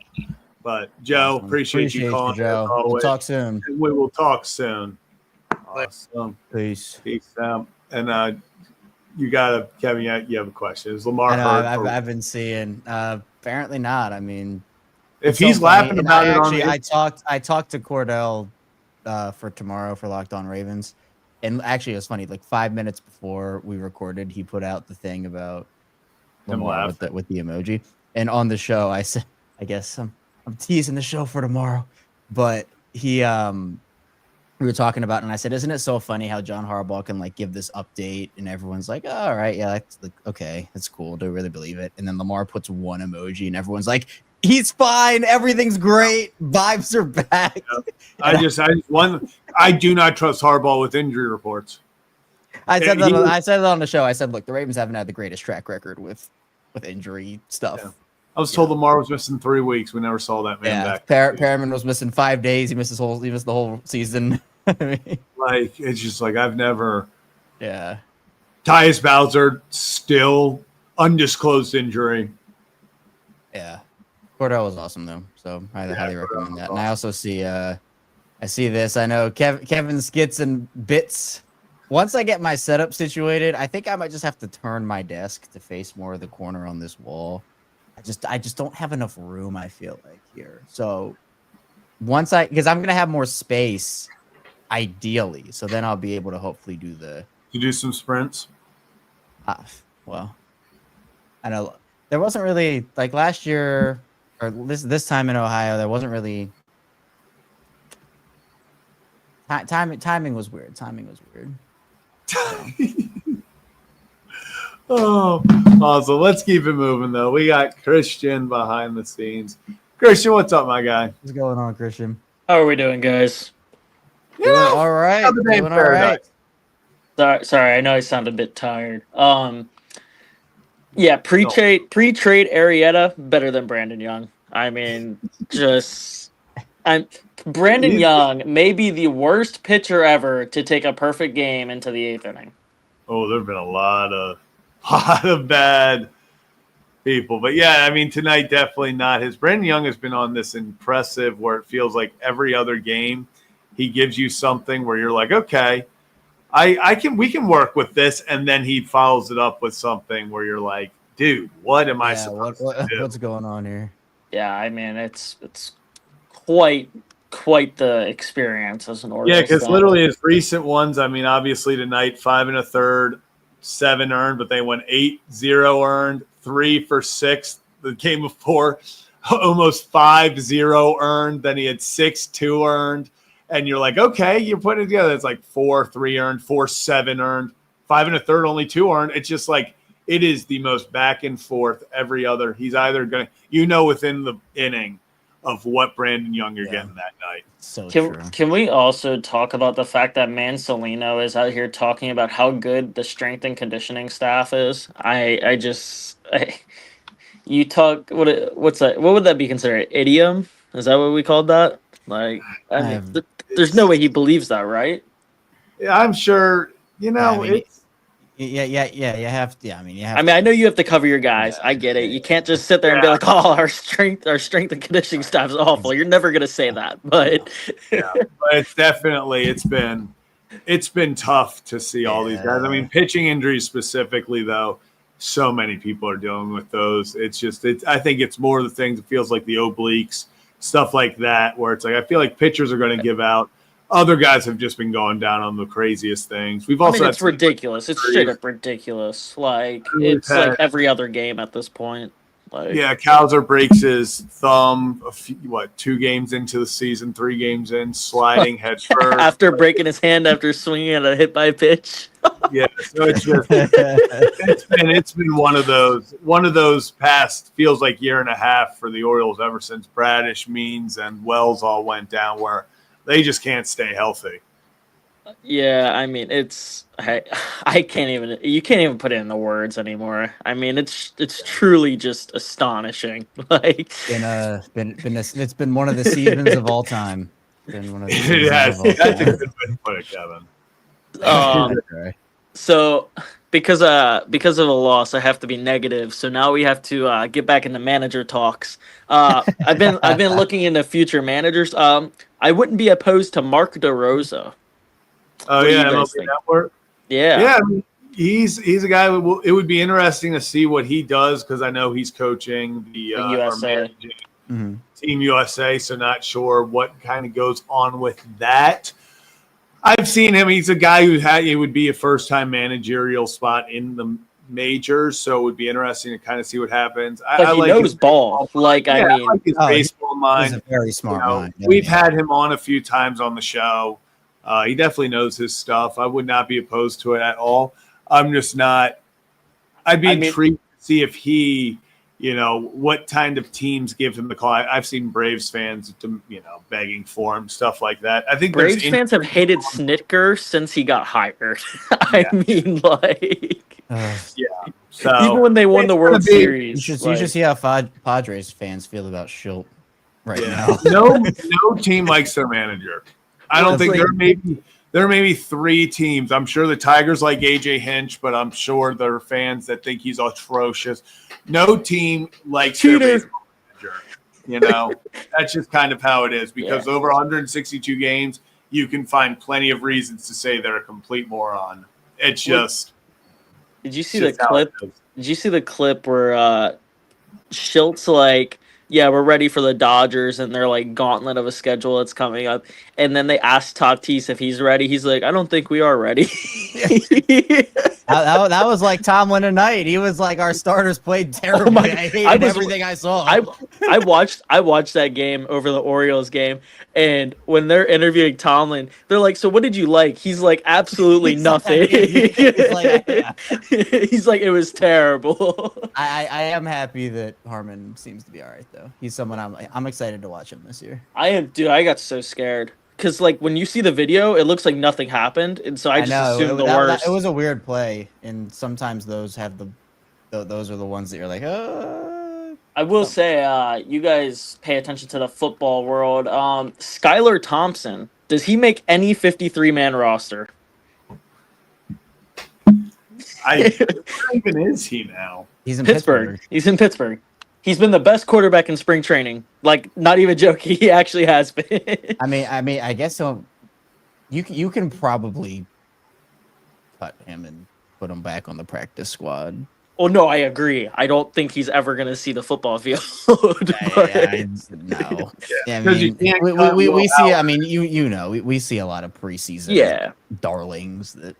But Joe, Awesome. appreciate you calling. Joe. As We'll always. talk soon. And we will talk soon. Awesome. Peace. Peace out. And Kevin, you have a question. Is Lamar I know, hurt? I've been seeing. Apparently not. I mean, If it's so he's funny. laughing And about I talked to Cordell for tomorrow for Locked On Ravens, and actually it was funny. Like 5 minutes before we recorded, he put out the thing about Lamar with the emoji, and on the show I said, I guess I'm teasing the show for tomorrow, but we were talking about it, and I said, isn't it so funny how John Harbaugh can like give this update and everyone's like, oh, all right, yeah, that's like, okay, that's cool. Do I really believe it? And then Lamar puts one emoji and everyone's like, he's fine, everything's great, vibes are back. Yeah. I do not trust Harbaugh with injury reports. I said that on the show. I said, look, the Ravens haven't had the greatest track record with injury stuff. Yeah. I was told Lamar was missing 3 weeks. We never saw that man back. Perriman was missing 5 days. He missed the whole season. I mean, like, it's just like I've never. Yeah. Tyus Bowser still undisclosed injury. Yeah. Cordell was awesome though, so I highly recommend that. And I also see I see this. I know Kevin Skits and Bits. Once I get my setup situated, I think I might just have to turn my desk to face more of the corner on this wall. I just don't have enough room, I feel like, here. So because I'm gonna have more space, ideally. So then I'll be able to hopefully do some sprints. Well, I know there wasn't really like last year or this time in Ohio, there wasn't really timing was weird. Timing was weird. Oh, awesome. Let's keep it moving, though. We got Christian behind the scenes. Christian, what's up, my guy? What's going on, Christian? How are we doing, guys? Doing all right. Doing all right. Sorry, I know I sound a bit tired. Yeah, pre-trade Arrieta better than Brandon Young. I mean, Brandon Young may be the worst pitcher ever to take a perfect game into the 8th inning. Oh, there have been a lot of bad people. But, yeah, I mean, tonight definitely not his. Brandon Young has been on this impressive where it feels like every other game he gives you something where you're like, okay, we can work with this. And then he follows it up with something where you're like, dude, what am I supposed to do? What's going on here? Yeah, I mean it's quite the experience as an Orioles Yeah, because fan. literally his recent ones, I mean, obviously tonight, 5 1/3, 7 earned, but they went 8-0 earned, 3 for 6. The game before, almost 5-0 earned. Then he had 6-2 earned. And you're like, okay, you're putting it together. It's like 4-3 earned, 4-7 earned, 5 1/3, only 2 earned. It's just like, it is the most back and forth every other. He's either going to, within the inning of what Brandon Young you're getting that night. So true. Can we also talk about the fact that Mansolino is out here talking about how good the strength and conditioning staff is? You talk what's that? What would that be considered? Idiom? Is that what we called that? Like, there's no way he believes that, right? Yeah, I'm sure. It's. Yeah. You have to. Yeah, I mean, you have. I mean, I know you have to cover your guys. I get it. You can't just sit there and be like, "Oh, our strength and conditioning staff is awful." You're never gonna say that, but But it's been tough to see all these guys. I mean, pitching injuries specifically, though, so many people are dealing with those. I think it's more the things. It feels like the obliques, stuff like that, where it's like I feel like pitchers are going to give out. Other guys have just been going down on the craziest things. We've also it's ridiculous. It's straight up ridiculous. Like it's like every other game at this point. Like, yeah, Cowser breaks his thumb. 2 games into the season, 3 games in, sliding head first after breaking his hand after swinging at a hit by pitch. Yeah, so it's just it's been one of those past feels like year and a half for the Orioles ever since Bradish, Means, and Wells all went down where they just can't stay healthy. Yeah, I mean I can't even you can't even put it in the words anymore. I mean it's truly just astonishing. Like it's been one of the seasons of all time. Been one of the that's a good way to put it, Kevin. So because of a loss, I have to be negative. So now we have to get back into manager talks. I've been looking into future managers. I wouldn't be opposed to Mark DeRosa. Oh yeah, MLB Network. Yeah. I mean, he's a guy. It would be interesting to see what he does because I know he's coaching the USA. Team USA. So not sure what kind of goes on with that. I've seen him. He's a guy it would be a first-time managerial spot in the majors, so it would be interesting to kind of see what happens. But he knows ball. Like I mean, I like his baseball mind. He's a very smart mind. We've had him on a few times on the show. He definitely knows his stuff. I would not be opposed to it at all. I'm just not. I'd be intrigued to see if he, what kind of teams give him the call. I've seen Braves fans, begging for him, stuff like that. I think Braves fans have hated Snitker since he got hired. I mean, like, So even when they won the World Series, you should see how Padres fans feel about Schilt right now. No team likes their manager. I don't think there may be 3 teams. I'm sure the Tigers like AJ Hinch, but I'm sure there are fans that think he's atrocious. No team likes their baseball manager. That's just kind of how it is because over 162 games, you can find plenty of reasons to say they're a complete moron. It's just. Did you see the clip? Did you see the clip where Schilt's like, yeah, we're ready for the Dodgers, and they're like gauntlet of a schedule that's coming up. And then they asked Tatis if he's ready. He's like, I don't think we are ready. that was like Tomlin tonight. He was like, our starters played terribly. I hated everything I saw. I watched that game over the Orioles game, and when they're interviewing Tomlin, they're like, so what did you like? He's like, absolutely nothing. He's like, it was terrible. I am happy that Harmon seems to be all right though. He's someone I'm excited to watch him this year. I am, dude. I got so scared because like when you see the video, it looks like nothing happened, and so I just assumed the worst. It was a weird play, and sometimes those have those are the ones that you're like, I will say, you guys pay attention to the football world. Skylar Thompson, does he make any 53-man roster? Where even is he now? He's in Pittsburgh. He's in Pittsburgh. He's been the best quarterback in spring training. Like, not even joking. He actually has been. I mean, I guess so. You can probably cut him and put him back on the practice squad. Oh no, I agree. I don't think he's ever going to see the football field. No. Yeah, I 'Cause you mean, can't cut we Will see. Howard. I mean, you know, we see a lot of preseason Yeah. darlings that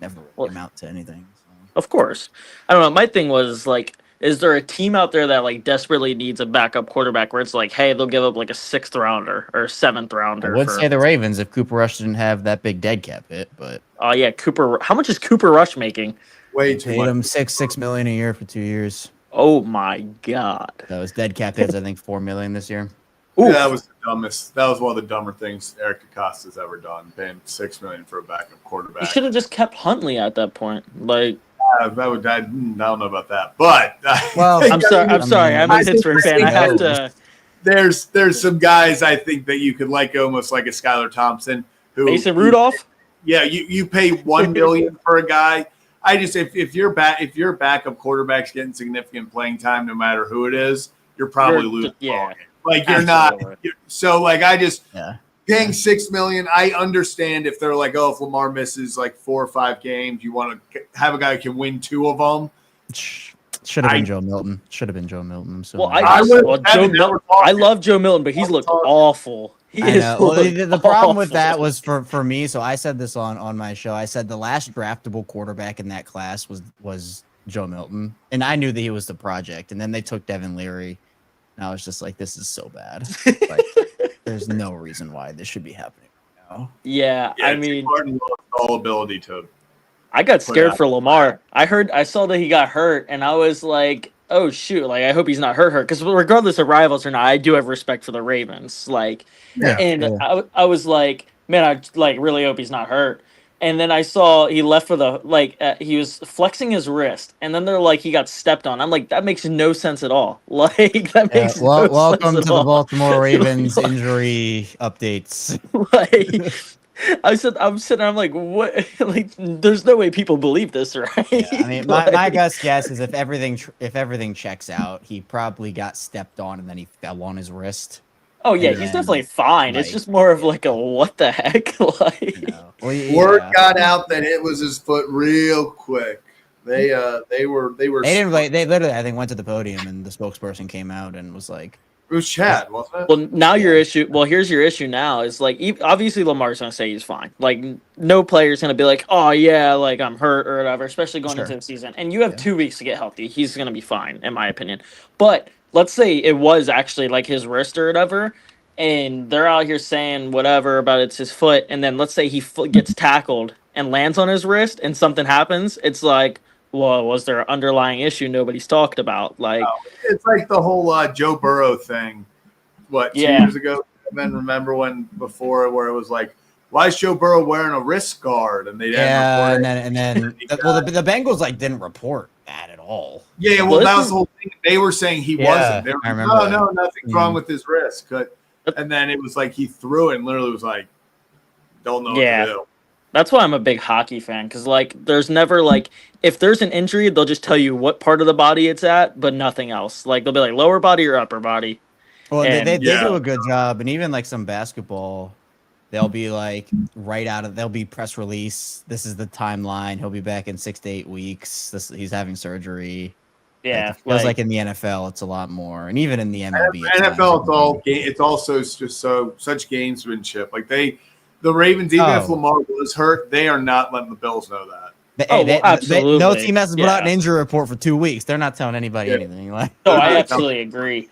never Well, amount to anything. So. of course. I don't know. My thing was like, is there a team out there that like desperately needs a backup quarterback where it's like, hey, they'll give up like a 6th rounder or 7th I rounder? would say the Ravens if Cooper Rush didn't have that big dead cap hit, but Oh yeah, Cooper. How much is Cooper Rush making? Way they too paid much. him $6 million a year for 2 years. Oh my god. That was dead cap hits. I think $4 million this year. Oof. Yeah, that was the dumbest. That was one of the dumber things Eric Acosta's ever done, paying $6 million for a backup quarterback. You should have just kept Huntley at that point. Like, I don't know about that, but Well, I'm sorry. I'm a I think- Pittsburgh fan. I have to. there's some guys I think that you could like almost like a Skylar Thompson who Mason Rudolph. Yeah, you pay $1 million for a guy. I just if your backup quarterback's getting significant playing time, no matter who it is, you're probably losing. Yeah. Like you're Absolutely. not. So like I just Yeah. paying $6 million. I understand if they're like, oh, if Lamar misses like 4 or 5 games, you want to have a guy who can win 2 of them. Should have been Joe Milton. Should have been Joe Milton. I'm so Well, mad. I love Joe Milton, but he's looked awful. He I is know. Well, looked the problem with that awful. was for me. So I said this on my show. I said the last draftable quarterback in that class was Joe Milton, and I knew that he was the project. And then they took Devin Leary, and I was just like, "This is so bad. Like, there's no reason why this should be happening now." Yeah, I mean, Martin lost all ability to. I got scared out. for Lamar. I saw that he got hurt, and I was like, "Oh shoot!" Like, I hope he's not hurt. Because regardless of rivals or not, I do have respect for the Ravens. Like, I was like, man, I like really hope he's not hurt. And then I saw he left for the he was flexing his wrist, and then they're like he got stepped on. I'm like, that makes no sense at all. Like that makes no welcome sense to at the all. Baltimore Ravens injury updates. Like, I'm sitting. I'm like, what? Like, there's no way people believe this, right? Yeah, I mean, my best guess is if everything checks out, he probably got stepped on and then he fell on his wrist. Oh yeah, And he's then, definitely fine. It's just more of like a what the heck? Like, Word got out that it was his foot real quick. They were. They didn't like. They literally, I think, went to the podium and the spokesperson came out and was like, it was Chad, wasn't it? well, now your issue. Well, here's your issue now. Is like obviously Lamar's gonna say he's fine. Like no player's gonna be like, oh yeah, like I'm hurt or whatever. Especially going into the season, and you have 2 weeks to get healthy. He's gonna be fine, in my opinion. But let's say it was actually like his wrist or whatever, and they're out here saying whatever about it's his foot, and then let's say he gets tackled and lands on his wrist, and something happens. It's like, well, was there an underlying issue nobody's talked about? Like, it's like the whole Joe Burrow thing. What 2 years ago? And remember when before where it was like, why is Joe Burrow wearing a wrist guard? And they and then the Bengals like didn't report that at all. Yeah, well, that was the whole thing. They were saying he wasn't. They were I like, remember no, nothing's wrong with his wrist. And then it was like he threw it and literally was like, don't know what to do. That's why I'm a big hockey fan, because like there's never like if there's an injury, they'll just tell you what part of the body it's at, but nothing else. Like they'll be like lower body or upper body. Well, they do a good job, and even like some basketball, they'll be like they'll be press release. This is the timeline. He'll be back in 6 to 8 weeks. He's having surgery. Yeah, it feels like in the NFL, it's a lot more, and even in the MLB. NFL, it's also just such gamesmanship. Like the Ravens, even if Lamar was hurt, they are not letting the Bills know that. Absolutely. No team has to put out an injury report for 2 weeks. They're not telling anybody anything. Like, no, I absolutely agree.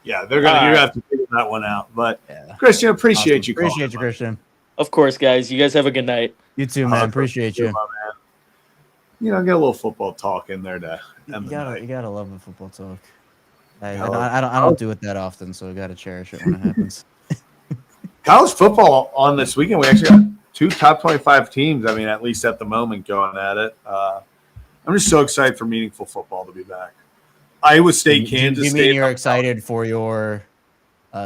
Yeah, you're gonna have to figure that one out. But Christian, appreciate you. Appreciate you, Christian. Of course, guys. You guys have a good night. You too, man. Appreciate you. You know, get a little football talk in there to you gotta love the football talk. I don't do it that often, so I gotta cherish it when it happens. College football on this weekend. We actually got 2 top 25 teams. I mean, at least at the moment, going at it. I'm just so excited for meaningful football to be back. Iowa State, Kansas State. You mean you're excited for your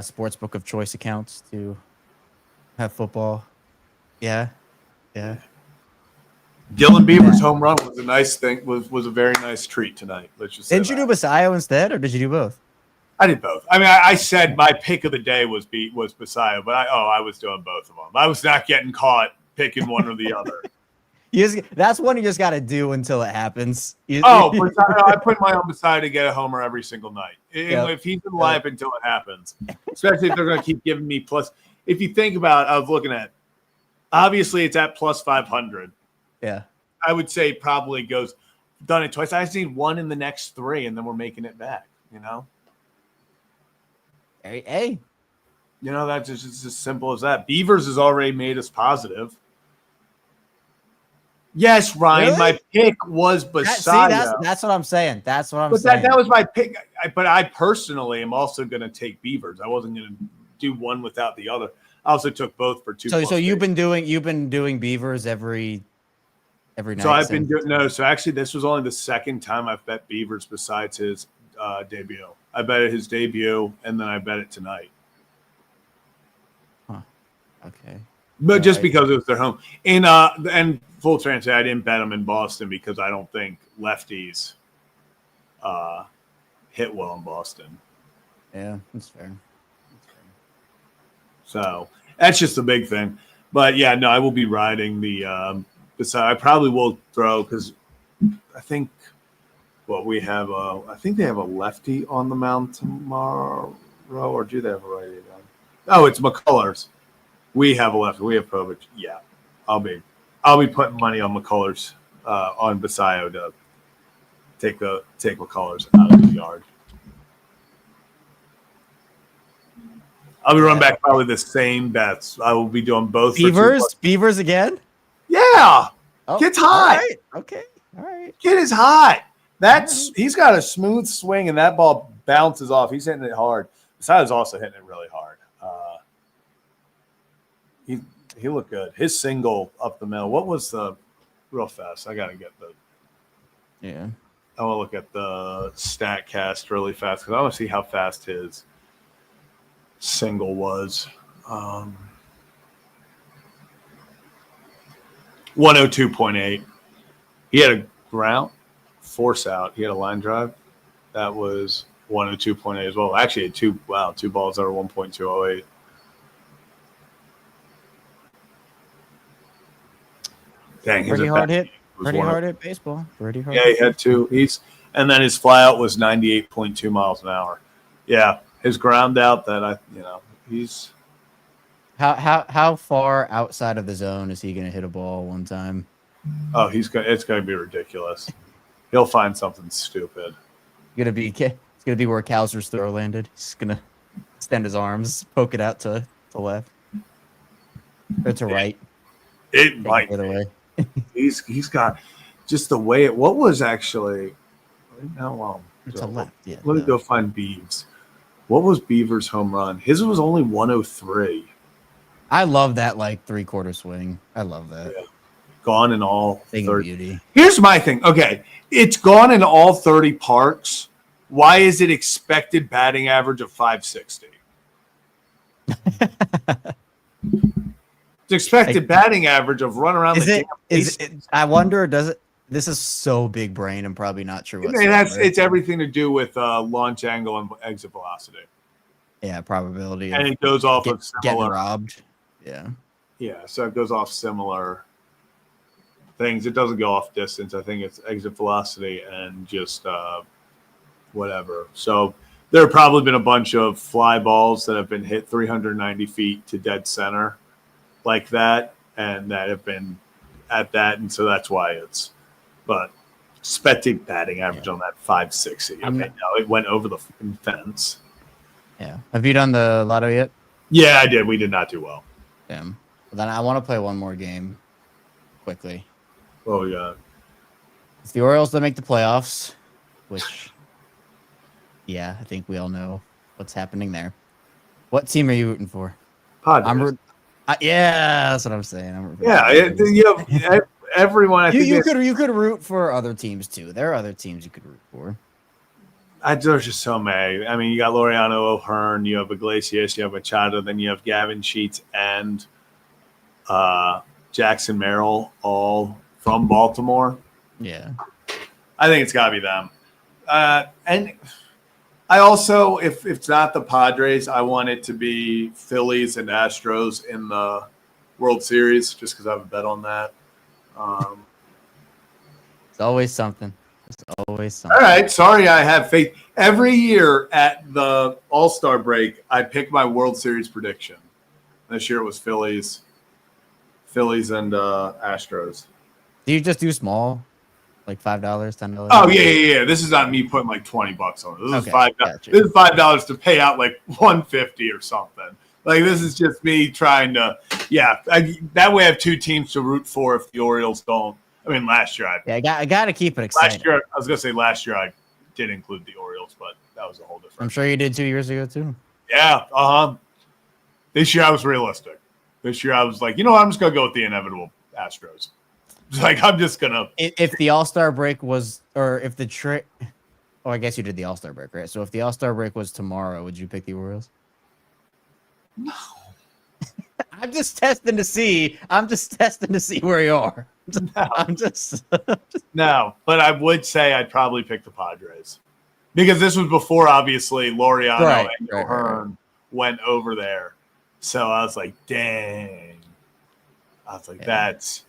sports book of choice accounts to have football? Yeah. Dylan Beavers' home run was a nice thing. Was a very nice treat tonight. Let's just. Didn't you do Messiah instead, or did you do both? I did both. I mean, I said my pick of the day was Messiah, but I was doing both of them. I was not getting caught picking one or the other. That's one you just got to do until it happens. I put my own beside to get a homer every single night. If he's in life until it happens, especially if they're going to keep giving me plus. If you think about it, I was looking at, obviously it's at plus 500. Yeah. I would say probably goes, done it twice. I just need one in the next 3, and then we're making it back, Hey. That's just as simple as that. Beavers has already made us positive. Yes, Ryan, Really? my pick was Bautista. That's what I'm saying. That's what I'm But saying. that was my pick. But I personally am also going to take Beavers. I wasn't going to do one without the other. I also took both for 2. So you've been doing Beavers every night. So I've been doing So actually, this was only the second time I've bet Beavers besides his debut. I bet it his debut, and then I bet it tonight. Huh. Okay. But just because it was their home. And full transparency, I didn't bet them in Boston because I don't think lefties hit well in Boston. Yeah, that's fair. So that's just the big thing. But yeah, no, I will be riding the beside. I probably will throw because I think we have I think they have a lefty on the mound tomorrow, or do they have a righty? Oh, it's McCullers. We have a lefty. We have Povich. Yeah, I'll be putting money on McCullers on Basayo to take McCullers out of the yard. I'll be running back probably the same bets. I will be doing both. Beavers again? Yeah. Kid's hot. Right. Okay. All right. Kid is hot. He's got a smooth swing, and that ball bounces off. He's hitting it hard. Besides, also hitting it really hard. He looked good. His single up the middle. What was the real fast? I gotta get the. Yeah. I want to look at the stat cast really fast because I want to see how fast his single was. 102.8. He had a ground force out. He had a line drive. That was 102.8 as well. Actually, had two balls that were 1.208. Dang, Pretty hard hit baseball. Pretty hard. Yeah, he had 2. And then his flyout was 98.2 miles an hour. Yeah, his ground out he's. How far outside of the zone is he going to hit a ball one time? Oh, it's going to be ridiculous. He'll find something stupid. It's gonna be where Kowser's throw landed. He's gonna extend his arms, poke it out to left or to right. It might be the way. He's got just the way it. What was actually? Well, to left. Yeah. Let me go find Beavs. What was Beavers' home run? His was only 103. I love that 3/4 swing. I love that. Yeah. Gone in all 30. Beauty. Here's my thing. Okay, it's gone in all 30 parks. Why is it expected batting average of 560? It's expected batting average of run around I wonder, this is so big brain. I'm probably not sure what it's everything to do with launch angle and exit velocity. Yeah, probability. And it goes off of similar. Getting robbed. Yeah. Yeah, so it goes off similar things. It doesn't go off distance. I think it's exit velocity and just whatever. So there have probably been a bunch of fly balls that have been hit 390 feet to dead center like that, and that have been at that, and so that's why it's. But expected batting average on that 560. Okay, now it went over the fence. Yeah. Have you done the lotto yet? Yeah, I did. We did not do well. Damn. Well, then I want to play one more game quickly. Oh, yeah. It's the Orioles that make the playoffs, which, yeah, I think we all know what's happening there. What team are you rooting for? Padres. Yeah, that's what I'm saying. Everyone. You could root for other teams too. There are other teams you could root for. There's just so many. I mean, you got Laureano O'Hearn, you have Iglesias, you have Machado, then you have Gavin Sheets and Jackson Merrill, all from Baltimore. Yeah, I think it's got to be them. And I also, if it's not the Padres, I want it to be Phillies and Astros in the World Series, just because I have a bet on that. It's always something. It's always something. All right. Sorry, I have faith. Every year at the All-Star break, I pick my World Series prediction. This year it was Phillies and Astros. Do you just do small? Like $5, $10? Oh yeah. This is not me putting like $20 on it. This is $5. Gotcha. This is $5 to pay out like $150 or something. Like this is just me trying to, that way I have two teams to root for if the Orioles don't. I mean, last year I got to keep it exciting. Last year I did include the Orioles, but that was a whole different. I'm sure you did 2 years ago too. Yeah. This year I was realistic. This year I was like, you know what? I'm just gonna go with the inevitable Astros. Like I'm just gonna. If the All-Star break was, or if the trick, I guess you did the All-Star break, right? So if the All-Star break was tomorrow, would you pick the Orioles? No. I'm just testing to see where you are. No, but I would say I'd probably pick the Padres because this was before obviously Laureano and O'Hearn went over there. So I was like, dang. I was like, that's.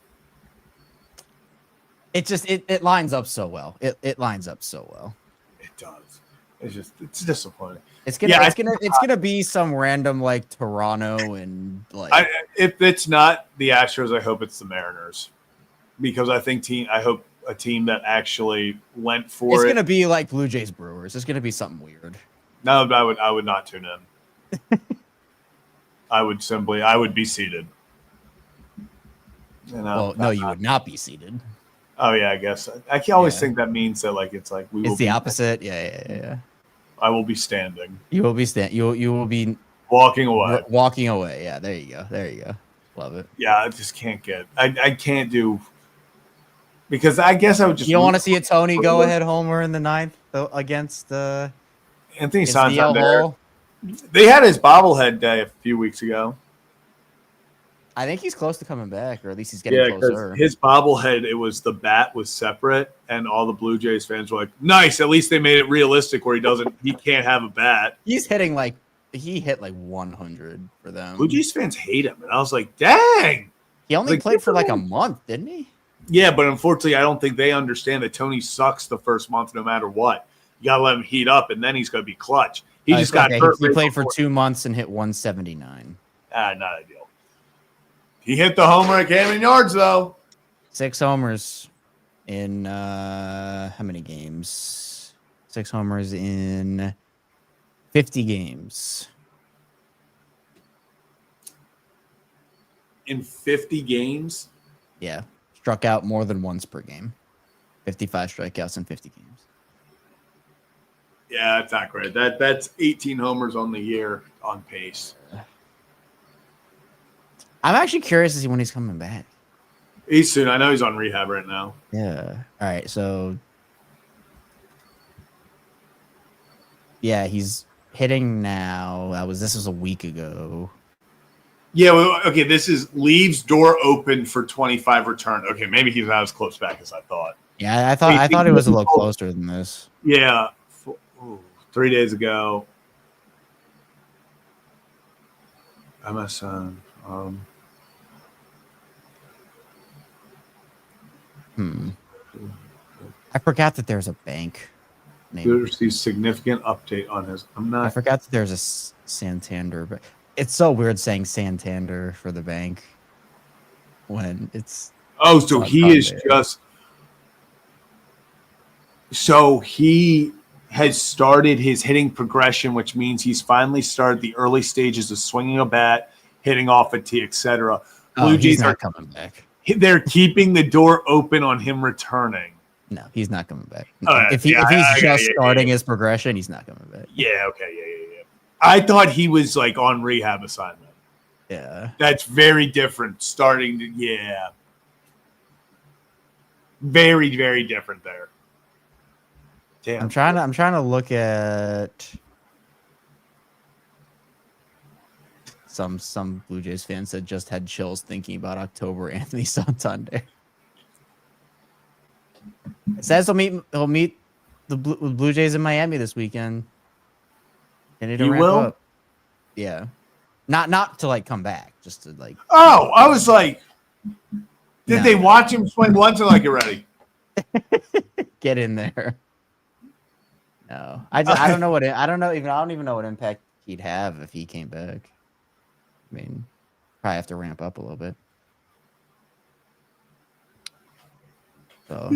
It lines up so well. It lines up so well. It does. It's disappointing. It's gonna be some random like Toronto and like. If it's not the Astros, I hope it's the Mariners, because I hope a team that actually went for it. It's gonna be like Blue Jays Brewers. It's gonna be something weird. No, I would not tune in. I would be seated. No, you would not be seated. Oh yeah, I guess I can always think that means that like it's the opposite. Yeah. I will be standing. You will be You will be walking away. Walking away. Yeah, there you go. Love it. Yeah, I just can't get. I can't do because I guess I would just. You don't want to see a Tony go ahead homer in the ninth against Anthony Santander. They had his bobblehead day a few weeks ago. I think he's close to coming back, or at least he's getting closer. His bobblehead, the bat was separate, and all the Blue Jays fans were like, "Nice, at least they made it realistic where he can't have a bat." He's hitting he hit 100 for them. Blue Jays fans hate him, and I was like, "Dang!" He only played for a month, didn't he? Yeah, but unfortunately, I don't think they understand that Tony sucks the first month, no matter what. You gotta let him heat up, and then he's gonna be clutch. He just got hurt. He played for 2 months and hit 179. Not ideal. He hit the homer at Camden Yards, though. 6 homers in how many games? 6 homers in 50 games. In 50 games? Yeah. Struck out more than once per game. 55 strikeouts in 50 games. Yeah, that's not great. That's 18 homers on the year on pace. I'm actually curious to see when he's coming back. He's soon. I know he's on rehab right now. Yeah. All right. So, yeah, he's hitting now. This was a week ago. Yeah. Well, okay. This is leaves door open for 25 return. Okay, maybe he's not as close back as I thought. Yeah, I thought it was a little closer than this. Yeah. 3 days ago. MSN. I forgot that there's a bank. There's the significant update on his. I forgot that there's a Santander, but it's so weird saying Santander for the bank when it's. Oh, so he is just. So he has started his hitting progression, which means he's finally started the early stages of swinging a bat, hitting off a tee, etc. Blue Jays are coming back. They're keeping the door open on him returning. No, he's not coming back. If he's just starting his progression, he's not coming back. Yeah, okay, yeah. I thought he was on rehab assignment. Yeah. That's very different. Very, very different there. Damn. I'm trying to look at some Blue Jays fans that just had chills thinking about October Anthony Santander. It says he'll meet the Blue Jays in Miami this weekend. And he will? Up. Yeah. Not to come back, just to Oh, I was like, Did they watch him swing once or like you're ready? Get in there. No, I don't know what I don't even know what impact he'd have if he came back. I mean, probably have to ramp up a little bit. So,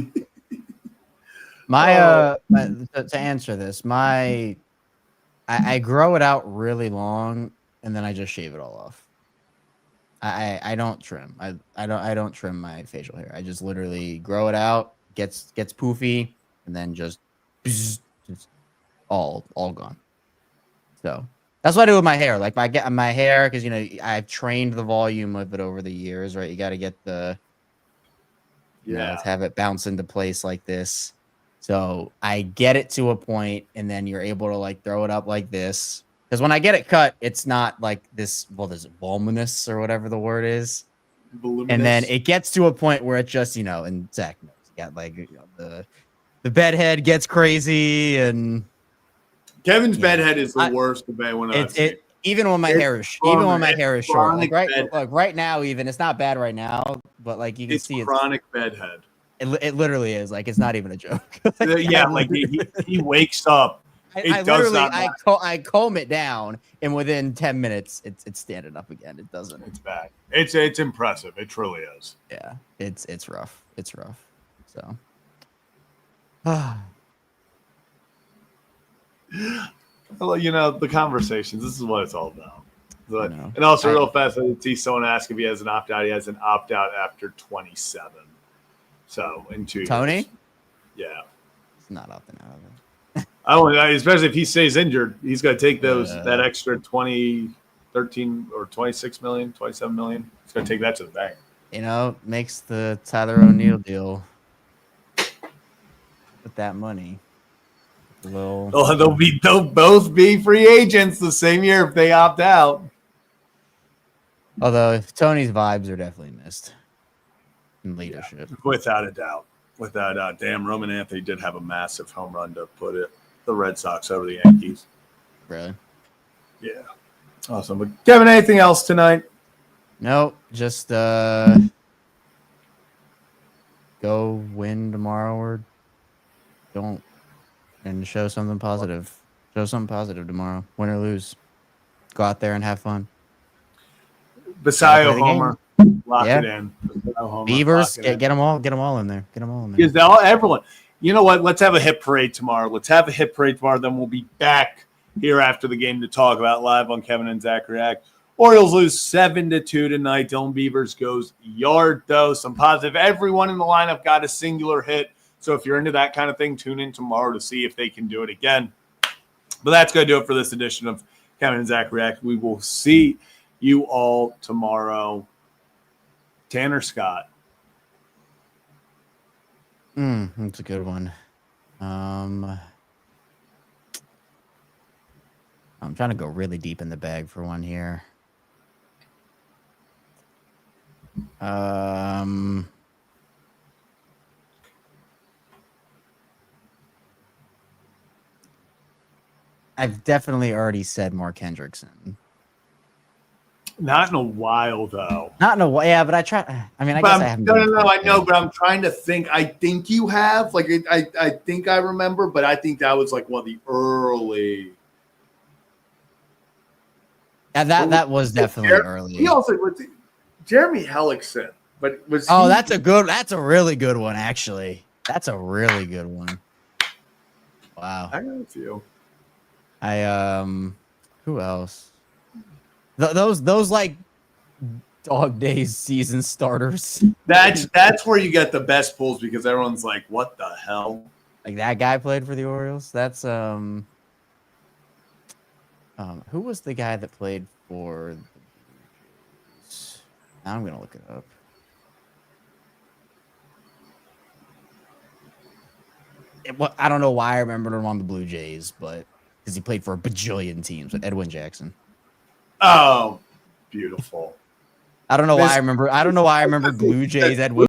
to answer this, I grow it out really long and then I just shave it all off. I don't trim. I don't trim my facial hair. I just literally grow it out, gets poofy, and then just all gone. So that's what I do with my hair. Like my hair, because I've trained the volume of it over the years, right? You got to get let's have it bounce into place like this. So I get it to a point, and then you're able to like throw it up like this. Because when I get it cut, it's not like this. Well, there's voluminous or whatever the word is, and then it gets to a point where it just and Zach knows, you got like the bed head gets crazy, and Kevin's bed head is the worst debate when even when my hair is short. Like right now, even it's not bad right now, but like you can see it's chronic bed head. It literally is like it's not even a joke. Like he wakes up. I comb it down, and within 10 minutes, it's standing up again. It doesn't. It's bad. It's impressive. It truly is. Yeah, it's rough. It's rough. So, the conversations. This is what it's all about. And also, real fast, I see someone ask if he has an opt out. He has an opt out after 27. So in 2 years. Tony? Yeah. He's not opting out of it. Especially if he stays injured, he's got to take that extra 13 or 26 million, 27 million. He's going to take that to the bank. Makes the Tyler O'Neill deal with that money. They'll both be free agents the same year if they opt out. Although Tony's vibes are definitely missed in leadership. Yeah, without a doubt. Damn, Roman Anthony did have a massive home run to put the Red Sox over the Yankees. Really? Yeah. Awesome. But Kevin, anything else tonight? No, just go win tomorrow or don't, and show something positive. Show something positive tomorrow. Win or lose. Go out there and have fun. Basayo homer. Lock it in. Beavers, get them all in there. Because everyone, you know what? Let's have a hit parade tomorrow. Then we'll be back here after the game to talk about live on Kevin and Zach React. Orioles lose 7-2 tonight. Dylan Beavers goes yard, though. Some positive. Everyone in the lineup got a singular hit. So if you're into that kind of thing, tune in tomorrow to see if they can do it again. But that's going to do it for this edition of Kevin and Zach React. We will see you all tomorrow. Tanner Scott. That's a good one. I'm trying to go really deep in the bag for one here. I've definitely already said Mark Hendrickson. Not in a while, though. Not in a while, yeah, but I try. I mean, I guess I haven't. No, I know, but I'm trying to think. I think you have. Like, I think I remember, but I think that was like one of the early. Yeah, that was definitely early. He also was Jeremy Hellickson, but was that's a really good one, actually. That's a really good one. Wow. I got a few. Who else? Those like dog days season starters. That's where you get the best pulls because everyone's like, "What the hell?" Like that guy played for the Orioles. That's who was the guy that played for? Now I'm gonna look it up. I don't know why I remembered him on the Blue Jays, but because he played for a bajillion teams with Edwin Jackson. Oh, beautiful. I don't know why I remember Blue Jays Edwin